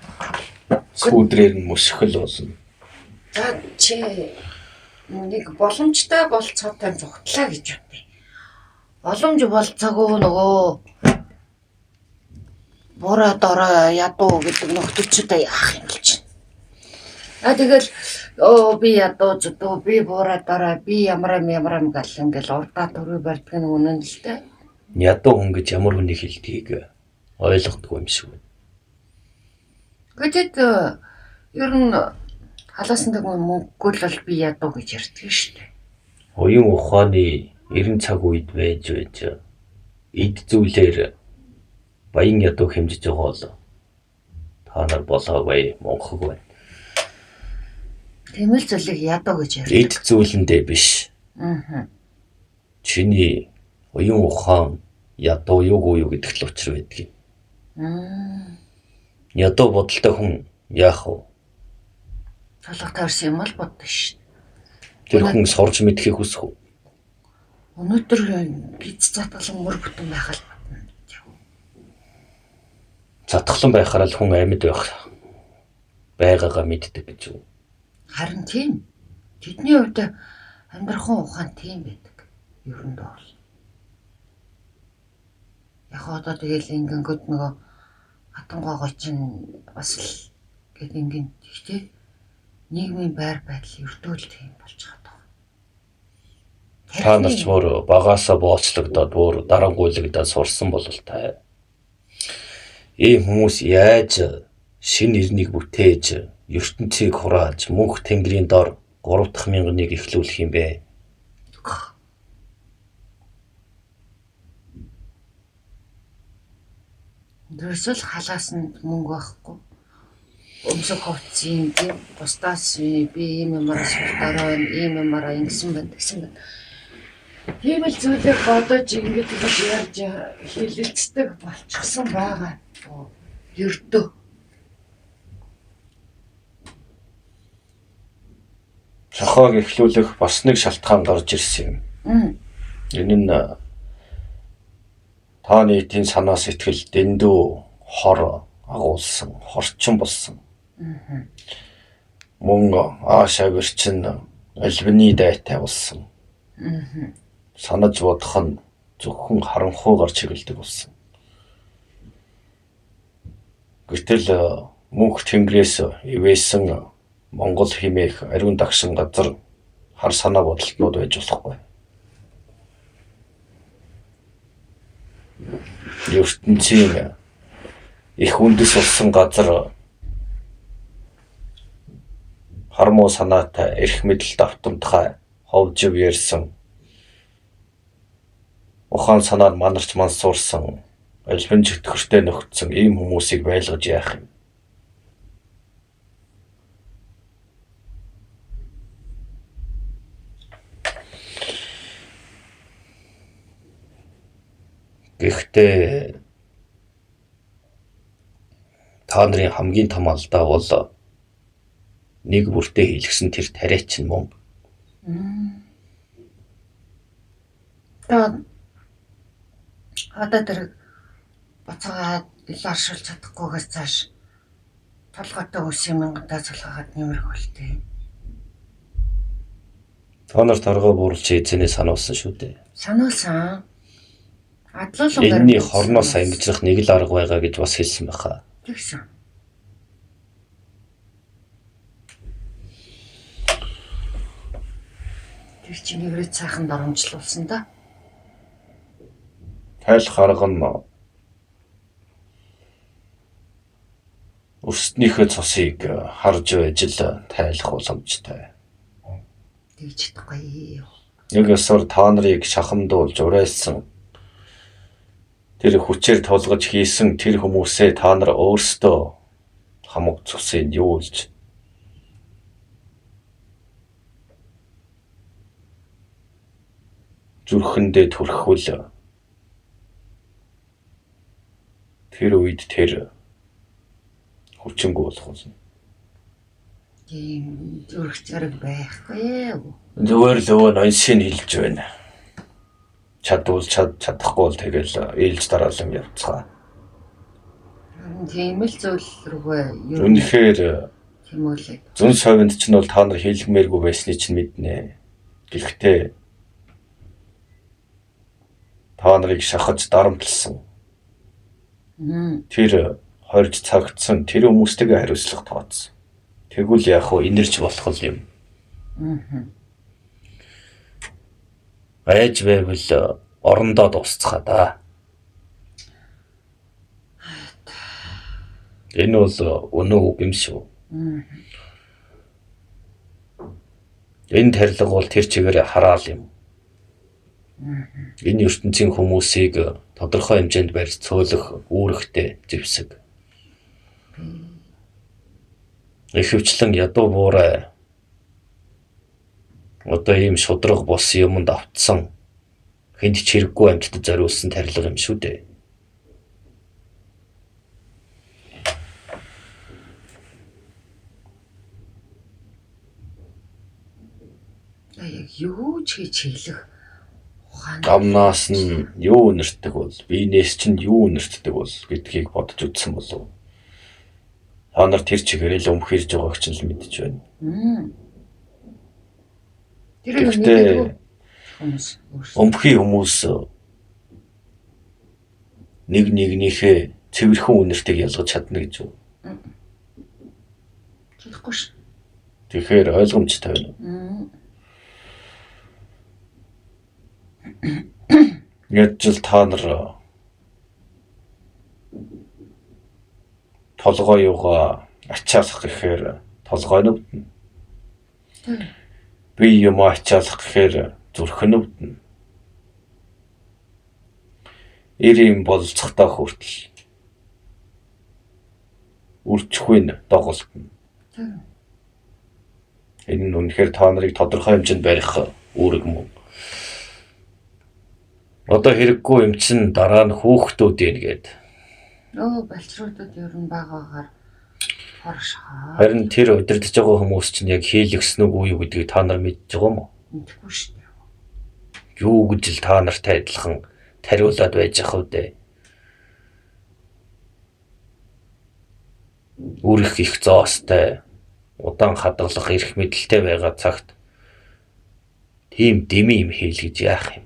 Сүүдрээр нь мөсгөл болно. За чи нэг боломжтой болцоотой зүхтлаа гэж үтэй. Боломж болцоогүй нөгөө Бора дороо ядуу гэдэг нөхдөчтэй яах юм гэж. Тэгэл би ядуу зүдүү би бора дороо би ямар гал ингээл урдаа төрөө барьдаг нь үнэн л дээ. Ядуу хүн гэж ямар хүнийг хэлдгийг ойлгохгүй юм шиг байна. Гэтэл ер нь халаасандаг мөнгөгүй л би ядуу гэж ярьдаг шүү дээ. Оюун ухааны 90 цаг үед байж эд зүйлээр баян ядуу хэмжиж байгаа бол та нар болоогүй монхог байна. Тэмэл зүйлийг ядуу гэж ярьдаг. Эд зүйлэндээ биш. Чиний оюун ухаан ядуу юу гэдэгт л учир байдаг. Ядуу бодолтой хүн яах вэ? Толгой таарсан юм л боддог шүү. Тэр хүн сурж мэдхийг хүсэх үү? Өнөөдөр гиз затгалан мөр бүтэн байх л бодно. Затгалан байхаар л хүн амьд байх байгаагаа мэддэг гэж үү? Харин тийм. Тэдний хувьд амьдрахын ухаан тийм байдаг. Ерөндөө бол. Яг одоо тэгэл ингэнгөт нөгөө хатангойгоо чинь бас л гээд ингэн тэгтээ нийгмийн байр байдал ердөө л тийм болж байгаа. Та нар ч мөр багаасаа бооцлогдоод бүр дарангуйлагдаад сурсан бололтой. Ийм хүмүүс яаж шинэ ирнийг бүтээж, ертөнцийг хурааж, мөнх тэнгэрийн дор 3,000-ыг эхлүүлэх юм бэ? Дөрөсөл халаасанд мөнгө байхгүй. Өмсөх хувцсийн тийм бусдаас би ийм юмараа суртаараа ийм юмараа ингэсэн байна гэсэн байна. Тийм л зүйлийг бодож ингэж ярьж хэлэлцдэг болчихсон байгаа. Ердөө. Шахааг эхлүүлэх бас нэг шалтгаан гарч ирсэн юм. Энэ нь та нийтийн санаа сэтгэл дэндүү хор агуулсан, хорчин болсон. Мөн аашаа гэрчин альбины дайтай болсон. Санаж бодох нь зөвхөн харанхуйгаар чиглэдэг болсон. Гэтэл мөнх тэнгэрээс ивээсэн Монгол химээх ариун дагшин газар хар санаа бодолтнууд байж болохгүй. ертөнцийн их үндэс болсон газар хармуу санаатай эрх мэдэл давтамтгай ховжив ярьсан ухаан санаар манарч мансуурсан албан чөтгөртэй нөхцсөн ийм хүмүүсийг байлгаж яах юм. Гэхдээ та нарын хамгийн том алдаа бол нэг бүртээ хийлгсэн тэр тариач нь мөн. Одоо тэр буцаагаад илүү оршуулж чадахгүйгээс цааш толгойтой үсийн мянгандаа цулгаагаад нэмэрх болтой. Та нар торгоо бууруулж эзэнээ сануулсан шүү дээ. Сануулсан. Адлуулан энэний хорноос ангижрах нэг л арга байгаа гэж бас хэлсэн байхаа. Тэгсэн. Тэр чинь нэврээ цаахан доромжлуулсан да. Тайлх арга нь өрсднийхөө цусыг харж байж л тайлах боломжтой. Тэгж чадахгүй. Нэг ёсоор та нарыг шахамдуулж урайлсан тэр хүчээр тулгаж хийсэн тэр хүмүүсээ та нар өөрсдөө хамаг цусыг юулж зүрхэндээ түрхвэл тэр үед тэр хүчингүй болох болно. Тийм зүрх зэрэг байхгүй. Зүгээр л өвөө ноншин хэлж байна. Чадвал чадахгүй бол тэгэл ээлж дараалан явцгаа. Тийм л зүйл рүүгээ Үнэхээр тийм үлээ. зүүн совинд ч нь бол та нар хэлгмээргүй байсныг чинь мэднэ. Гэхдээ та нарыг шахаж дарамтлсан. Тэр хорж цагтсан тэр хүмүүстэйгээ хариуцлага тооцсон. Тэгвэл яах вэ? Инэрч болох юм. Айж байвал орондоо дуусцгаа да. Энэ бол өнөө үг юм шүү. Энэ тарилга бол тэр чигээр хараал юм. Энэ ертөнцийн хүмүүсийг тодорхой хэмжээнд барьж цөөлөх үүрэгтэй зэвсэг. Ихэвчлэн ядуу буурай одоо ийм шудраг бос юмд автсан хэнд ч хэрэггүй амьтад зориулсан тарилга юм шүү дээ. Яг юу ч хийж хэлэх ухаан. Амнаас нь юу өнөртдөг бол биенээс чинь юу өнөртдөг бол гэдгийг бодож үзсэн болов. Та нар тэр чигээр л өмхирж байгааг ч л мэдж байна. Гэхдээ өмхий хүмүүс нэг нэгнийхээ цэвэрхэн үнэртийг ялгаж чадна гэж үү? Чадахгүй ш. Тэгэхээр ойлгомжтой байна. Яаж л та нар толгой юугаа ачаалах гэхээр толгой нь өвдөн. Би юм ачаалах гэхээр зүрх нь өвдөн. Ирийн болцохтой хүртэл үрчгүй доголдно. Энэ нь үнэхээр та нарыг тодорхой хэмжээнд барих үүрэг мөн. Одоо хэрэггүй юм чин дараа нь хүүхдүүд ийн гээд. Балчруудад ер нь багаагаар хоршоо. Харин тэр удирдах байгаа хүмүүс чинь яг хийлгсэн үгүй юу гэдгийг та нар мэдж байгаа юм уу? Мэдгүй шүү дээ. Юу гэж л та нартай адилхан тариулаад байж ах вэ? Үрэх их зоостой, удаан хадгалах эрх мэдэлтэй байгаа цагт тийм дэми юм хийлгэж яах юм?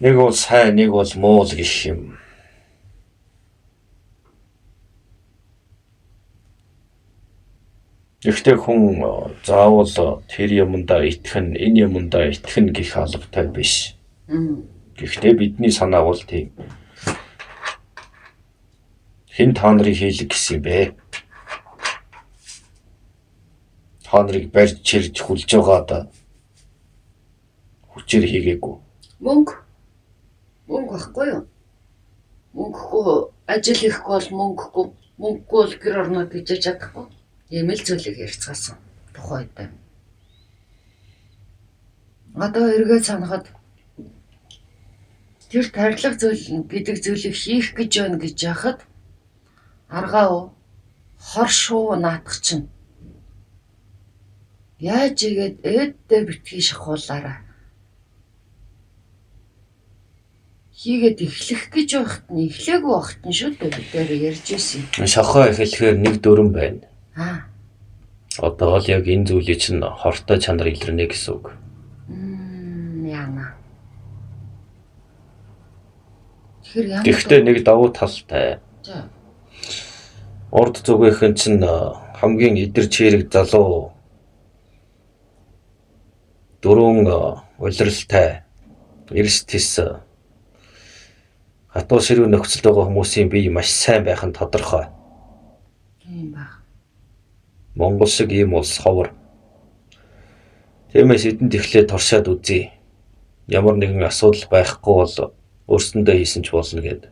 Нэг бол сайн, нэг бол муу л гэх юм. Гэхдээ хүн заавал тэр юмдаа итгэн, энэ юмдаа итгэн гэх албатай биш. Гэхдээ бидний санаа бол тийм. Хэн та нарыг хийлэг гэсэн юм бэ? Та нарыг барьж чирж хүлж байгаад хүчээр хийгээгүй. Мөнгө байхгүй юу? Мөнгөгүй ажил хийхгүй бол мөнгөгүй бол гэр орноо гэж чадахгүй. Ийм л зүйлийг ярьцгаасан тухайд. Одоо эргээ санахад тэр тарилга зүйл гэдэг зүйлийг хийх гэж байна гэж яхад аргаа хор шуу наадах чинь яаж игээд эддээ битгий шахуулаараа хийгээд эхлэх гэж байхад нь эхлээгүй байхад нь шүү дээ бид дээр ярьж ирсэн. Шахаа эхлэхээр нэг дүрэн байна. Одоо л яг энэ зүйлийг чинь хортой чанар илэрнэ гэсэн үг. Яна. Гэхдээ нэг давуу талтай. За. Урд зүгийнхэн чинь хамгийн идэр чирэг залуу дөрвөн улиралтай эрсдэс хатуу ширүү нөхцөлд байгаа хүмүүсийн бие маш сайн байх нь тодорхой. Тийм баг. Монгол шиг ийм улс ховор. Тиймээс эдэнд эхлээд торшоод үзье. Ямар нэгэн асуудал байхгүй бол өөрсөндөө хийсэн ч болно гэдэг.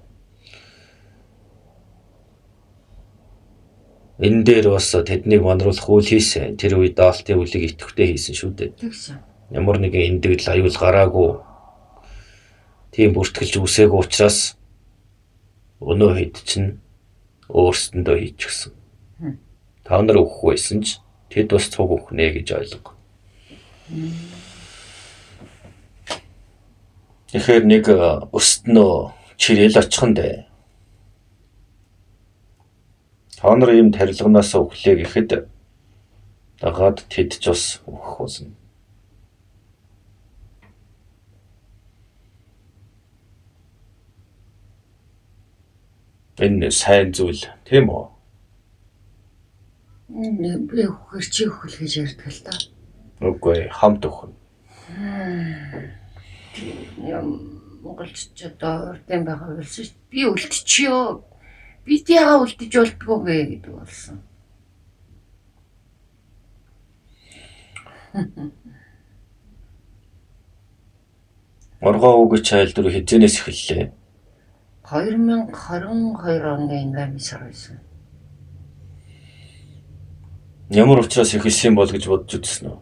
Энэ дээр бас тэднийг манруулах үйл хийсэн. Тэр үед даалтын үлийг идэвхтэй хийсэн шүү дээ. Тэгсэн. Ямар нэгэн эндэгэл аюул гараагүй. Тийм бүртгэлж үсээгүй учраас өнөө хэд чинь өөрсөндөө хийчихсэн. Та нар өгөх байсан ч тэд бас цуг өгнэ гэж ойлго. Тэгэхээр нэг өстнөө чирэл очихондэ. Та нар ийм тарилганаас өглөө гэхэд дагаад тэд ч бас өгөх болно. Энэ сайн зүйл тийм үү? Би өгөхөр чи өгөх гэж ярьдаг л та. Үгүй хамт өгөх. Монголч одоо урдын байгаа болсон шүү. Би үлдчихё. Бид яага үлдэж болдгоо бэ гэдэг болсон. Оргоо үг айлдвар хизэнээс эхэллээ. 2022 оны 8 сар байсан. Ямар учраас эхэлсэн бол гэж бодож үзсэн үү?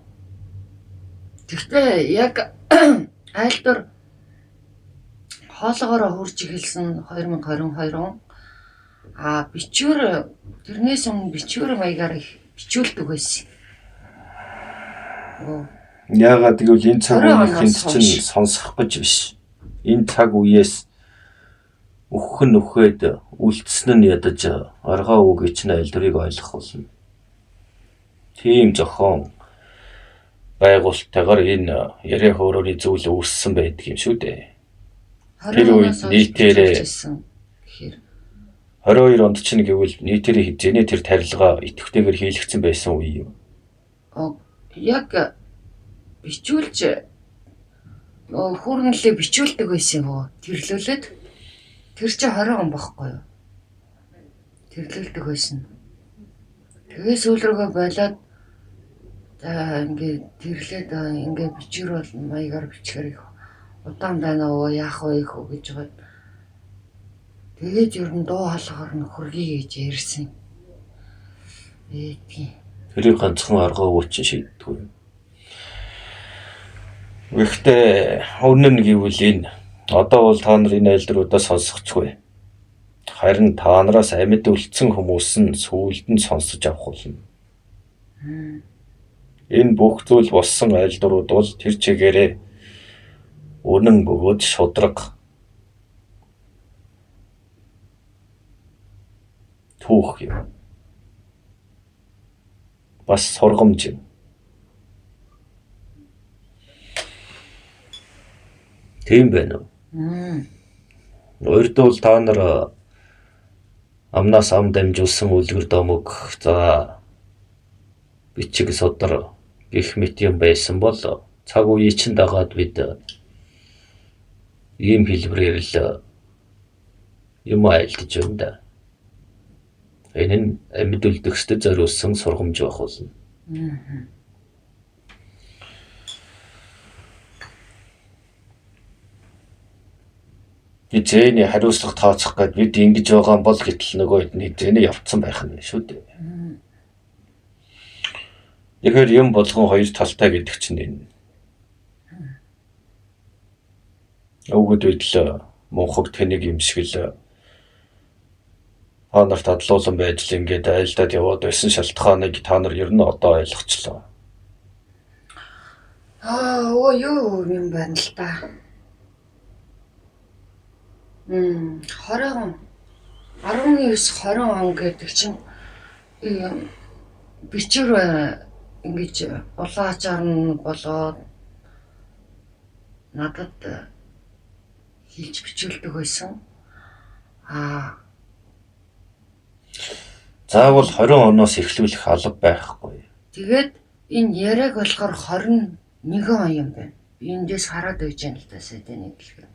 Гэхдээ яг айлдвар хоолоогоор хурж эхэлсэн 2022 он. Бичвэр тэрнээс өмнө бичвэр маягаар их бичүүлдэг байсан. Яагаад гэвэл энэ цаг үеийнхэнд чинь сонсох гэж биш. Энэ цаг үеэс өгөх нь өгөхөд үлдсэн нь ядаж аргаа үгийг чинь айлдварыг ойлгох болно. Тийм зохион байгуулалтайгаар энэ яриа хөөрөний зүйл үүссэн байдаг юм шүү дээ. Тэр үед нийтээрээ 22 онд чинь гэвэл нийтээрээ хизээний тэр тарилга идэвхтэйгээр хийлэгдсэн байсан үе юм. Яг бичүүлж хүүрнэлээ бичүүлдэг байсан юм уу? Тэрлүүлээд тэр чинь 20 он бохгүй юу? Тэрлүүлдэг байсан. Тэгээ сүүл рүүгээ болоод ингээд тэрлээд ингээд бичвэр бол маягаар бичгээр их удаан байна уу яах вэ гэж бод. Тэгээд ер нь дуу хоолойгоор нөхөргий гэж ярьсан. Тийм. Тэрийг ганцхан аргаа уучин шийддэг. Гэхдээ үнэн гэвэл энэ одоо бол та нарын айлдруудаа сонсохгүй. Харин та нараас амьд үлдсэн хүмүүс нь сүүлд нь сонсож авах болно. Энэ бүх зүйл болсон айлдрууд бол тэр чигээрээ үнэн бөгөөд шудраг түүх юм. Бас сургамж юм. Тийм байна уу? Өөртөө та нар амнаас ам дамжуулсан үлгэр домог за бичиг содар гэх мэт юм байсан бол цаг үеийг чинь дагаад бид ийм хэлбэрээр л юм айлтж байна да. Энэ нь амьд үлдэхсдэд зориулсан сургамж байх болно. Зэний хариуцлага тооцох гээд бид ингэж байгаа бол гэтэл нөгөө нэг зэний явцсан байх нь шүү дээ. Тэгэхээр юм болгон хоёр талтай гэдэг чинь энэ. Өгөөд үйл мунхаг тэнийг юм шиг л та нарт адлуулан байж л ингээд айлдаад яваад байсан шалтгааныг та нар ер нь одоо ойлгочлоо. Юу юм байна л та. 19 20 он гэдэг чинь бичвэр ингэж улаачаар нь болоод надад хэлж бичүүлдэг байсан. Заавал 20 оноос эхлүүлэх алба байхгүй. Тэгээд энэ яриаг болохоор 21 он юм байна. Эндээс хараад байж юм л та сэдэнийг хэлэх.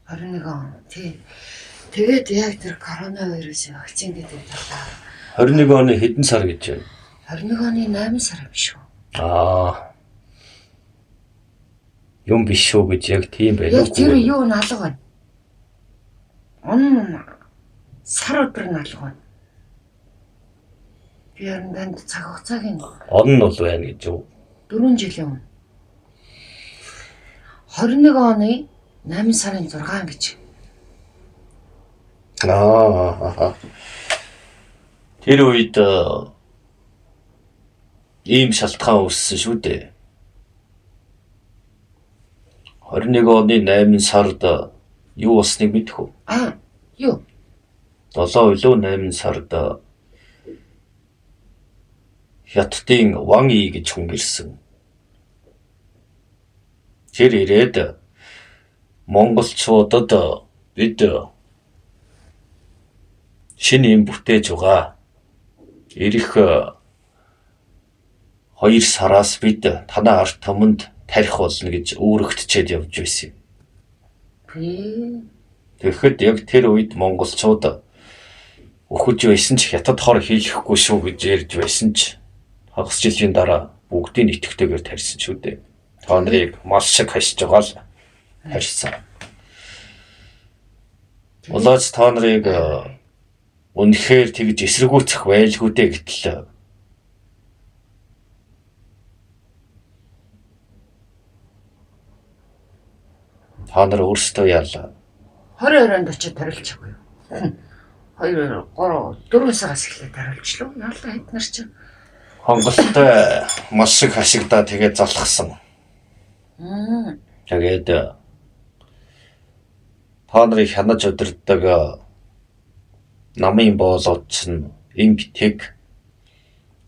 21 он. Тэгээд яг тэр коронавирусын вакцин гэдэг талаар 21 оны хэдэн сар гэж байна? 21 оны 8 сар юм шүү. Юм биш шүү гэж яг тийм байна уу? Яг тэр юу нь алга байна. Он сар өдөр нь алга байна. Би янданд цаг хугацааг нь он нь бол байна гэж юу? 4 жилийн өмнө. 21 оны 8 сарын 6 гэж. Тэр үед ийм шалтгаан үүссэн шүү дээ. 21 оны 8 сард юу болсныг мэдэх үү? Юу? 7 илүү 8 сард Хятадын Ван И гэж хүн ирсэн. Тэр ирээд монголчуудад бид шинэ юм бүтээж байгаа. Ирэх 2 сараас бид танаа ард түмэнд тарих болно гэж үүрэгтчихэд явж байсан юм. Тэгэхэд яг тэр үед монголчууд өхөж байсан ч хятад хор хийхгүй шүү гэж ярьж байсан ч хагас жилийн дараа бүгдийн итгэвтэйгээр тарьсан шүү дээ. Та нарыг мал шиг хашиж байгаа л тарьсан. Улаач та нарыг үнэхээр тэгж эсэргүүцэх байлгүй дээ гэтэл та нар өөрсдөө яалаа. 22-нд очиод тарилчихгүй юу? 2 3 4 сараас эхлээд тарилчлаа. Яалаа эднэр чинь хонголтой мал шиг хашигдаа тэгээд залхсан. Тэгээд та нарыг хянаж удирддаг намын боолууд чинь инг тэг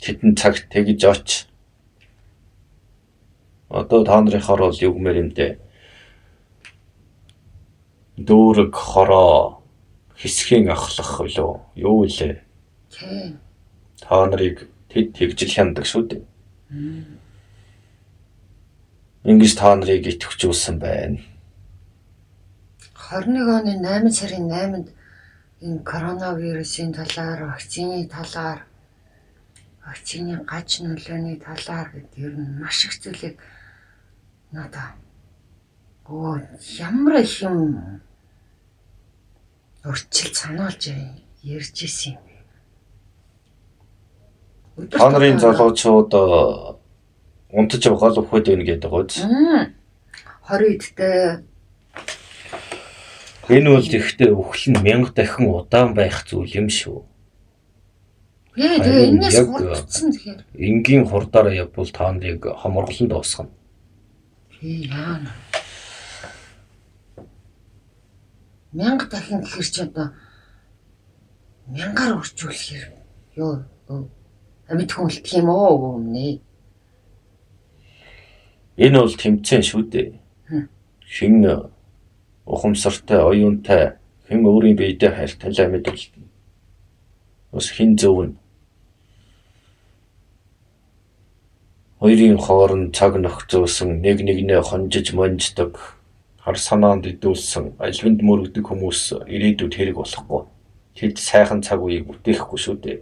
хэдэн цагт тэгж оч. Одоо та нарынхаар бол юу гэмээр юм дээ. Дүүрэг хороо хэсгийн ахлах билүү? Юу вэ? Та нарыг тэд тэгжил хяндаг шүү дээ. Ингэж та нарыг итгэвчүүлсэн байна. 21 оны 8 сарын 8-нд энэ коронавирусын талаар, вакцины талаар, вакцины гач нөлөөний талаар гэдэг ер нь маш их зүйлийг надад ямар их юм урьдчилж санаалж ярьж ирсэн юм бэ. Та нарын залуучууд унтаж байгаа л өгөхөд байна гэдэг үү? 20 идтэй. Энэ бол ихтэй өхөл нь 1000 дахин удаан байх зүйл юм шүү. Тэгээ энэс хурдсан тэгэхээр энгийн хурдаараа явбал та нарыг хоморглон дуусгана. Яана. 1000 дахин гэхэр чи одоо 1000-аар үржүүлэхээр ёо амьд хүн хэлдэг юм уу өмнө. Энэ бол тэмцээн шүү дээ. Хин ухамсартай, оюунтай, хэн өөрийн биедээ хайртай амьд бол бас хин зөв нь Хоёрын хооронд цаг нөхцөөсөн нэг нэгнээ хонжиж монждог хар санаанд идүүлсэн альвинд мөрөгдөг хүмүүс ирээдүйд хэрэг болохгүй. Тэд сайхан цаг үеийг бүтээхгүй шүү дээ.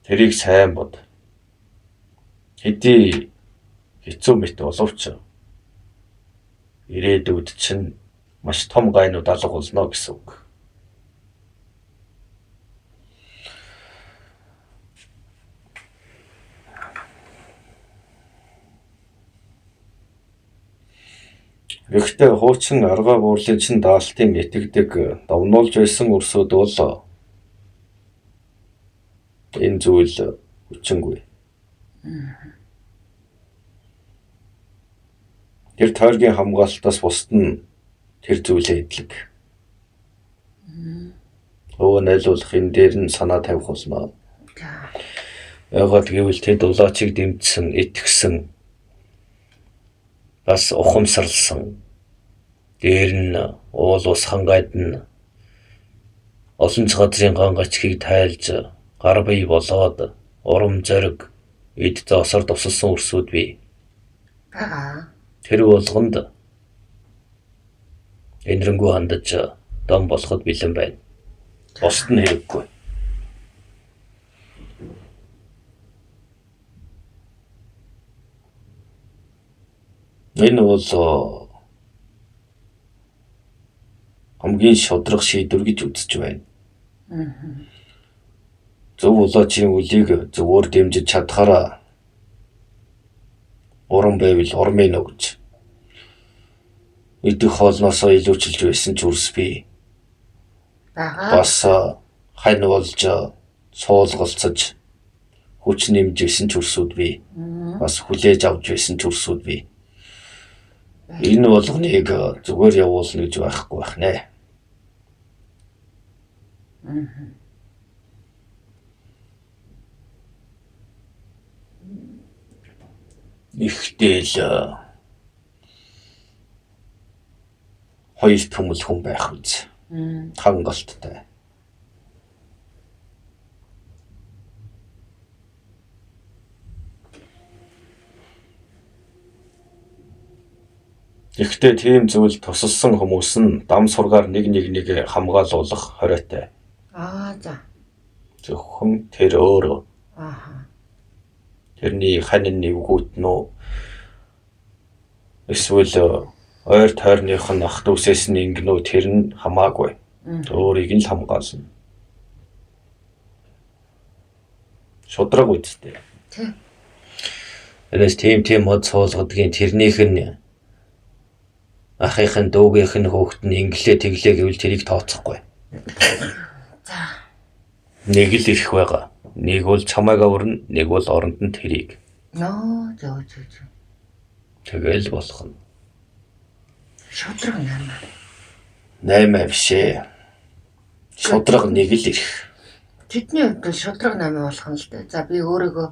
Тэрийг сайн бод. Хэдий хэцүү мэт боловч ирээдүйд чинь маш том гайнууд алга болно гэсэн үг. Гэхдээ хуучин аргаа буурлын чин даалтын итгэдэг давнуулж байсан өрсөд бол энэ зүйл хүчингүй. Тэр тойргийн хамгаалтаас бусд нь тэр зүйлээ эдлэг. Өвөө найлуулах энэ дээр нь санаа тавих болно. Яагаад гэвэл тэд улаачийг дэмжсэн, итгэсэн, бас ухамсарлсан. Дээр нь уул ус хангайд нь олон газрын гангачгийг тайлж гар бие болоод урам зориг эд зоосоор тусалсан өрсүүд бий. Тэр болгонд энэрнгүү хандаж дом болоход бэлэн байна. Бусд нь хэрэггүй. Энэ бол хамгийн шудраг шийдвэр гэж үзэж байна. Зөв улаачийн үлийг зөвөр дэмжиж чадхаараа уран байвал урмын өгч идэх хоолноосоо илүүчилж байсан ч үрс бий. Бас хань болж суулгалцаж хүч нэмж байсан ч үрсүүд бий. Бас хүлээж авч байсан ч үрсүүд бий. Энэ болгоныг зүгээр явуулна гэж байхгүй байх нэ. Ихтэл хоёр төмөл хүн байх үз. Хангалттай. Гэхдээ тийм зүйл тусалсан хүмүүс нь дам сургаар нэг хамгаалуулах хориотой. За. Зөвхөн тэр өөрөө. Тэрний хань нэггүүт нөө эсвэл ойр тойрных нь ах дүүсээс нь ингэнүү тэр нь хамаагүй. Өөрийг нь л хамгаална. Шудраг үстэй. Тийм. Энэс тийм мод суулгадгийн тэрнийх нь ахын дүүгийнх нь хөөхт нь инглээ тэглээ гэвэл тэрийг тооцохгүй. За. Нэг л ирэх байгаа. Нэг бол чамайг аварна, нэг бол оронд нь тэрийг. Зөө. Тэгэл болох нь. Шудраг 8. 8 бишээ. Шудраг нэг л ирэх. Тэдний хувьд шудраг 8 болох нь л дээ. За би өөрийгөө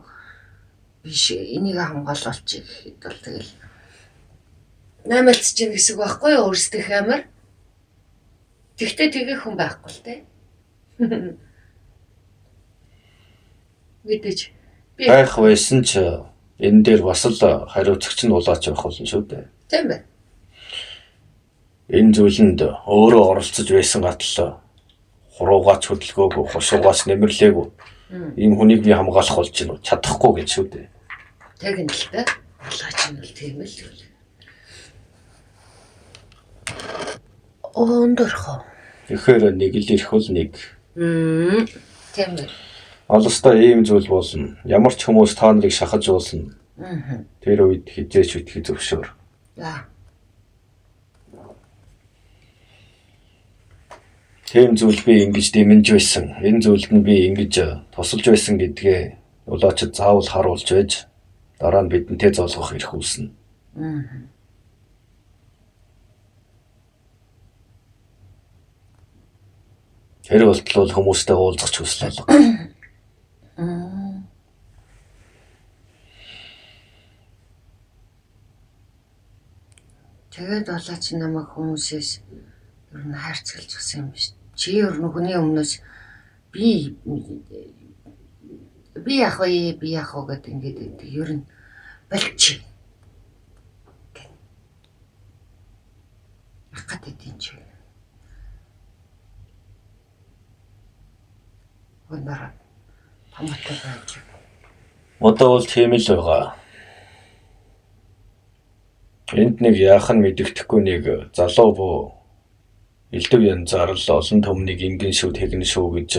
биш энийг хамгаалуулчих гэхэд бол тэгэл 8-д чинь гэсэн үг байхгүй юу өөрсдийнх амар. Тэгтээ тэгэх хүн байхгүй л дээ. Мэдээж. Байх байсан ч энэ дээр бас л хариуцагч нь улаач байх болно шүү дээ. Тийм байна. Энэ зүйлэнд өөрөө оролцож байсан гатал хуруугаач хөдөлгөөгүй, хушуугаач нэмэрлээгүй. Ийм хүнийг би хамгаалах болж гинөө чадахгүй гэж шүү дээ. Тэг энэ л дээ. Улаач нь бол тийм л үү. Ондорхоо. Тэгэхээр нэг л ирэх бол нэг. Тийм байна. Алстаа ийм зүйл болно. Ямар ч хүмүүс та нарыг шахаж уулна. Тэр үед хизээч үтгэх зөвшөөр. Тийм зүйл би ингэж дэмэнж байсан. Энэ зүйлд нь би ингэж тусалж байсан гэдгээ улаачид заавал харуулж байж дараа нь бидэнтэй зоолгох эрх үүснэ. Тэр болтол хүмүүстэй уулзах хүсэл алга. Тэгээд улаач намайг хүмүүсээс ер нь хайрцагч гэсэн юм биш. Чи ер нь хүний өмнөөс би би яах вэ гэдэг ингээд ер нь болчих. Яхад идэв чи. Өнөр томоотой байж. Одоо бол тийм л байгаа. Энд нэг яах нь мэддэхгүй нэг залуу буу элдв янзаар л олон төмнийг ингэн шүү тэгнэ шүү гэж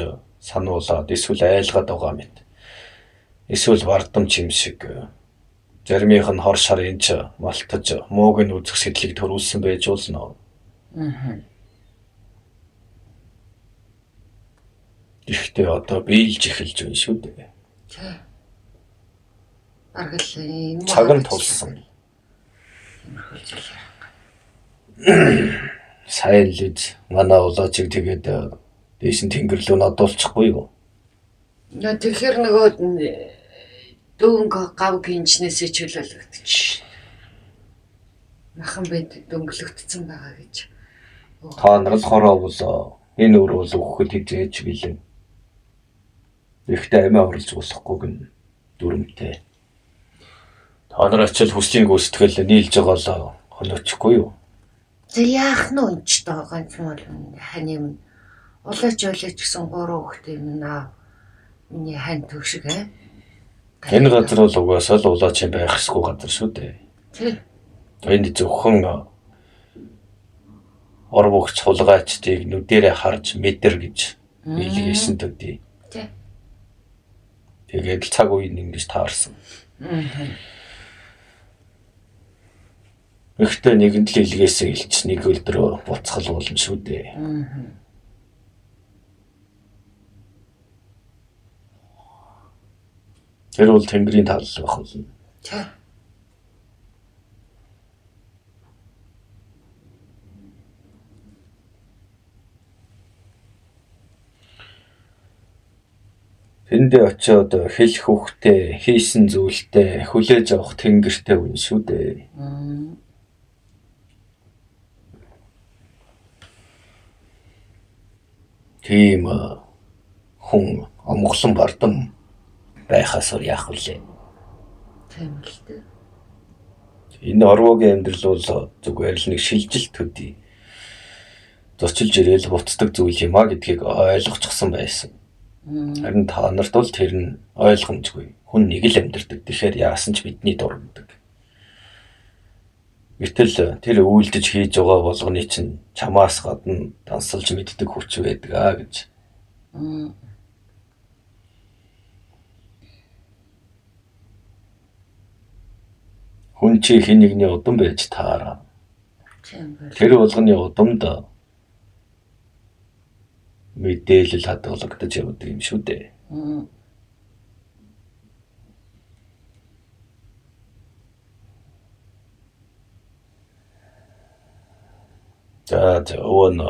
сануулаад эсвэл айлгаад байгаа мэт. Эсвэл бардамч юм шиг заримийнх нь хор шарын ч малтаж мууг нь үзэх сэтлийг төрүүлсэн байж болно. Ихтэй одоо биелж эхэлж байна шүү дээ. Баргал энэ цаг нь тулсан. Сайн л үз. Манай улаачиг тэгээд дээшин тэнгэр рүү надуулчихгүй юу? Тэгэхээр нөгөө дөнгө гав гинжнээсээ чөлөөлөгдөж. Махан бед дөнгөлөгдсөн байгаа гэж. Та нар л хороовол энэ өөр бол өгөхөд хизээж билэн. Ихтэй амиа орлож болохгүй гэн дүрмтэй. Та нар ачаал хүслийн гүйцэтгэл нийлж байгаа л хоноочихгүй юу? За яах нь энэ ч тоо ганцхан бол хань юм. Улаач гэсэн 3 хүүхдээ минь миний хань төгшиг Энэ газар бол угаасаа л улаач байх хэсгүй газар шүү дээ. Тий. Энд зөвхөн орвогч хулгайчдыг нүдэрээ харж мэдэр гэж илгээсэн төдий. Тий. Тэгээд цаг үед ингэж таарсан. Ихтэй нэгэнд л илгээсэн илч нэг өдрөө буцхал болно шүү дээ. Тэр бол тэнгэрийн тал байх болно. Тий. Тэндээ очиод хэлэх хүүхдээ хийсэн зүйлтэй хүлээж авах тэнгэртэй үн шүү дээ. Тийм хүн амгалан бардам байхаас яах вүлээ. Тийм л дээ. Энэ орвогийн амьдрал бол зүгээр л нэг шилжилт төдий. Зочилж ирээл буцдаг зүйл юм а гэдгийг ойлгочихсон байсан. Харин та нарт бол тэр нь ойлгомжгүй. Хүн нэг л амьдардаг. Тэгэхээр яасан ч бидний дургдаг. Гэтэл тэр үйлдэж хийж байгаа болгоны чинь чамаас гадна дансалж мэддэг хүч байдаг аа гэж. Хүн чи хэн нэгний удам байж таараа. Тэр болгоны удамд мэдээлэл хадгалагдаж явдаг юм шүү дээ. За өвөн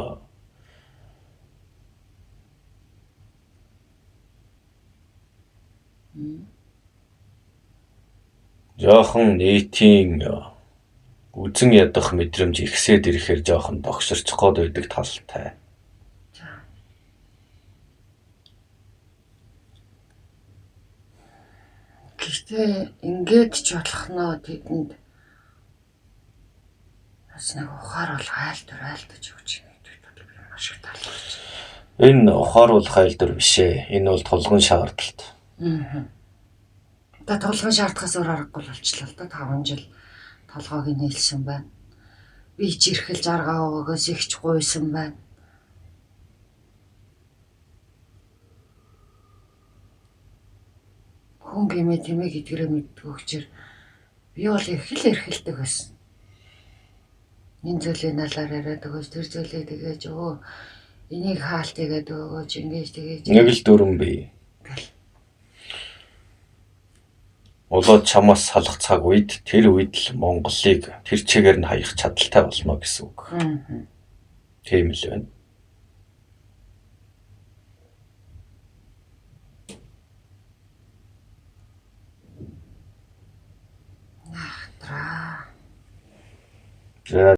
жоохон нийтийн үзэн ядах мэдрэмж ихсээд ирэхээр жоохон догширч гоод байдаг талтай. Гэхдээ ингээд ч болох нөө тэдэнд бас нэг ухаар бол айлтаж өгч нэгдэг би маш их таалагдаж. Энэ ухаар бол хайлтар биш ээ. Энэ бол тулгын шаардлагат. Одоо тулгын шаардлагаас өөр аргагүй болчихлоо л да 5 жил толгойг нээлсэн байна. Би ч эрхэлж аргаа өгөөс ихч гуйсан байна. Хүн гэмээ тэмээ гэдгээрээ мэддэг учраас би бол их л эрхэлдэг байсан. Энэ зүйлээ налаар яриад өгөөч, тэр зүйлээ тэгээж өө энийг хаалт тэгээд өгөөч, ингэж тэгээж. Нэг л дүрэн бий. Улаад чамаас салах цаг үед тэр үед л Монголыг тэр чигээр нь хаях чадaltaй болно гэсэн үг. Тийм л байна. Нахтраа. За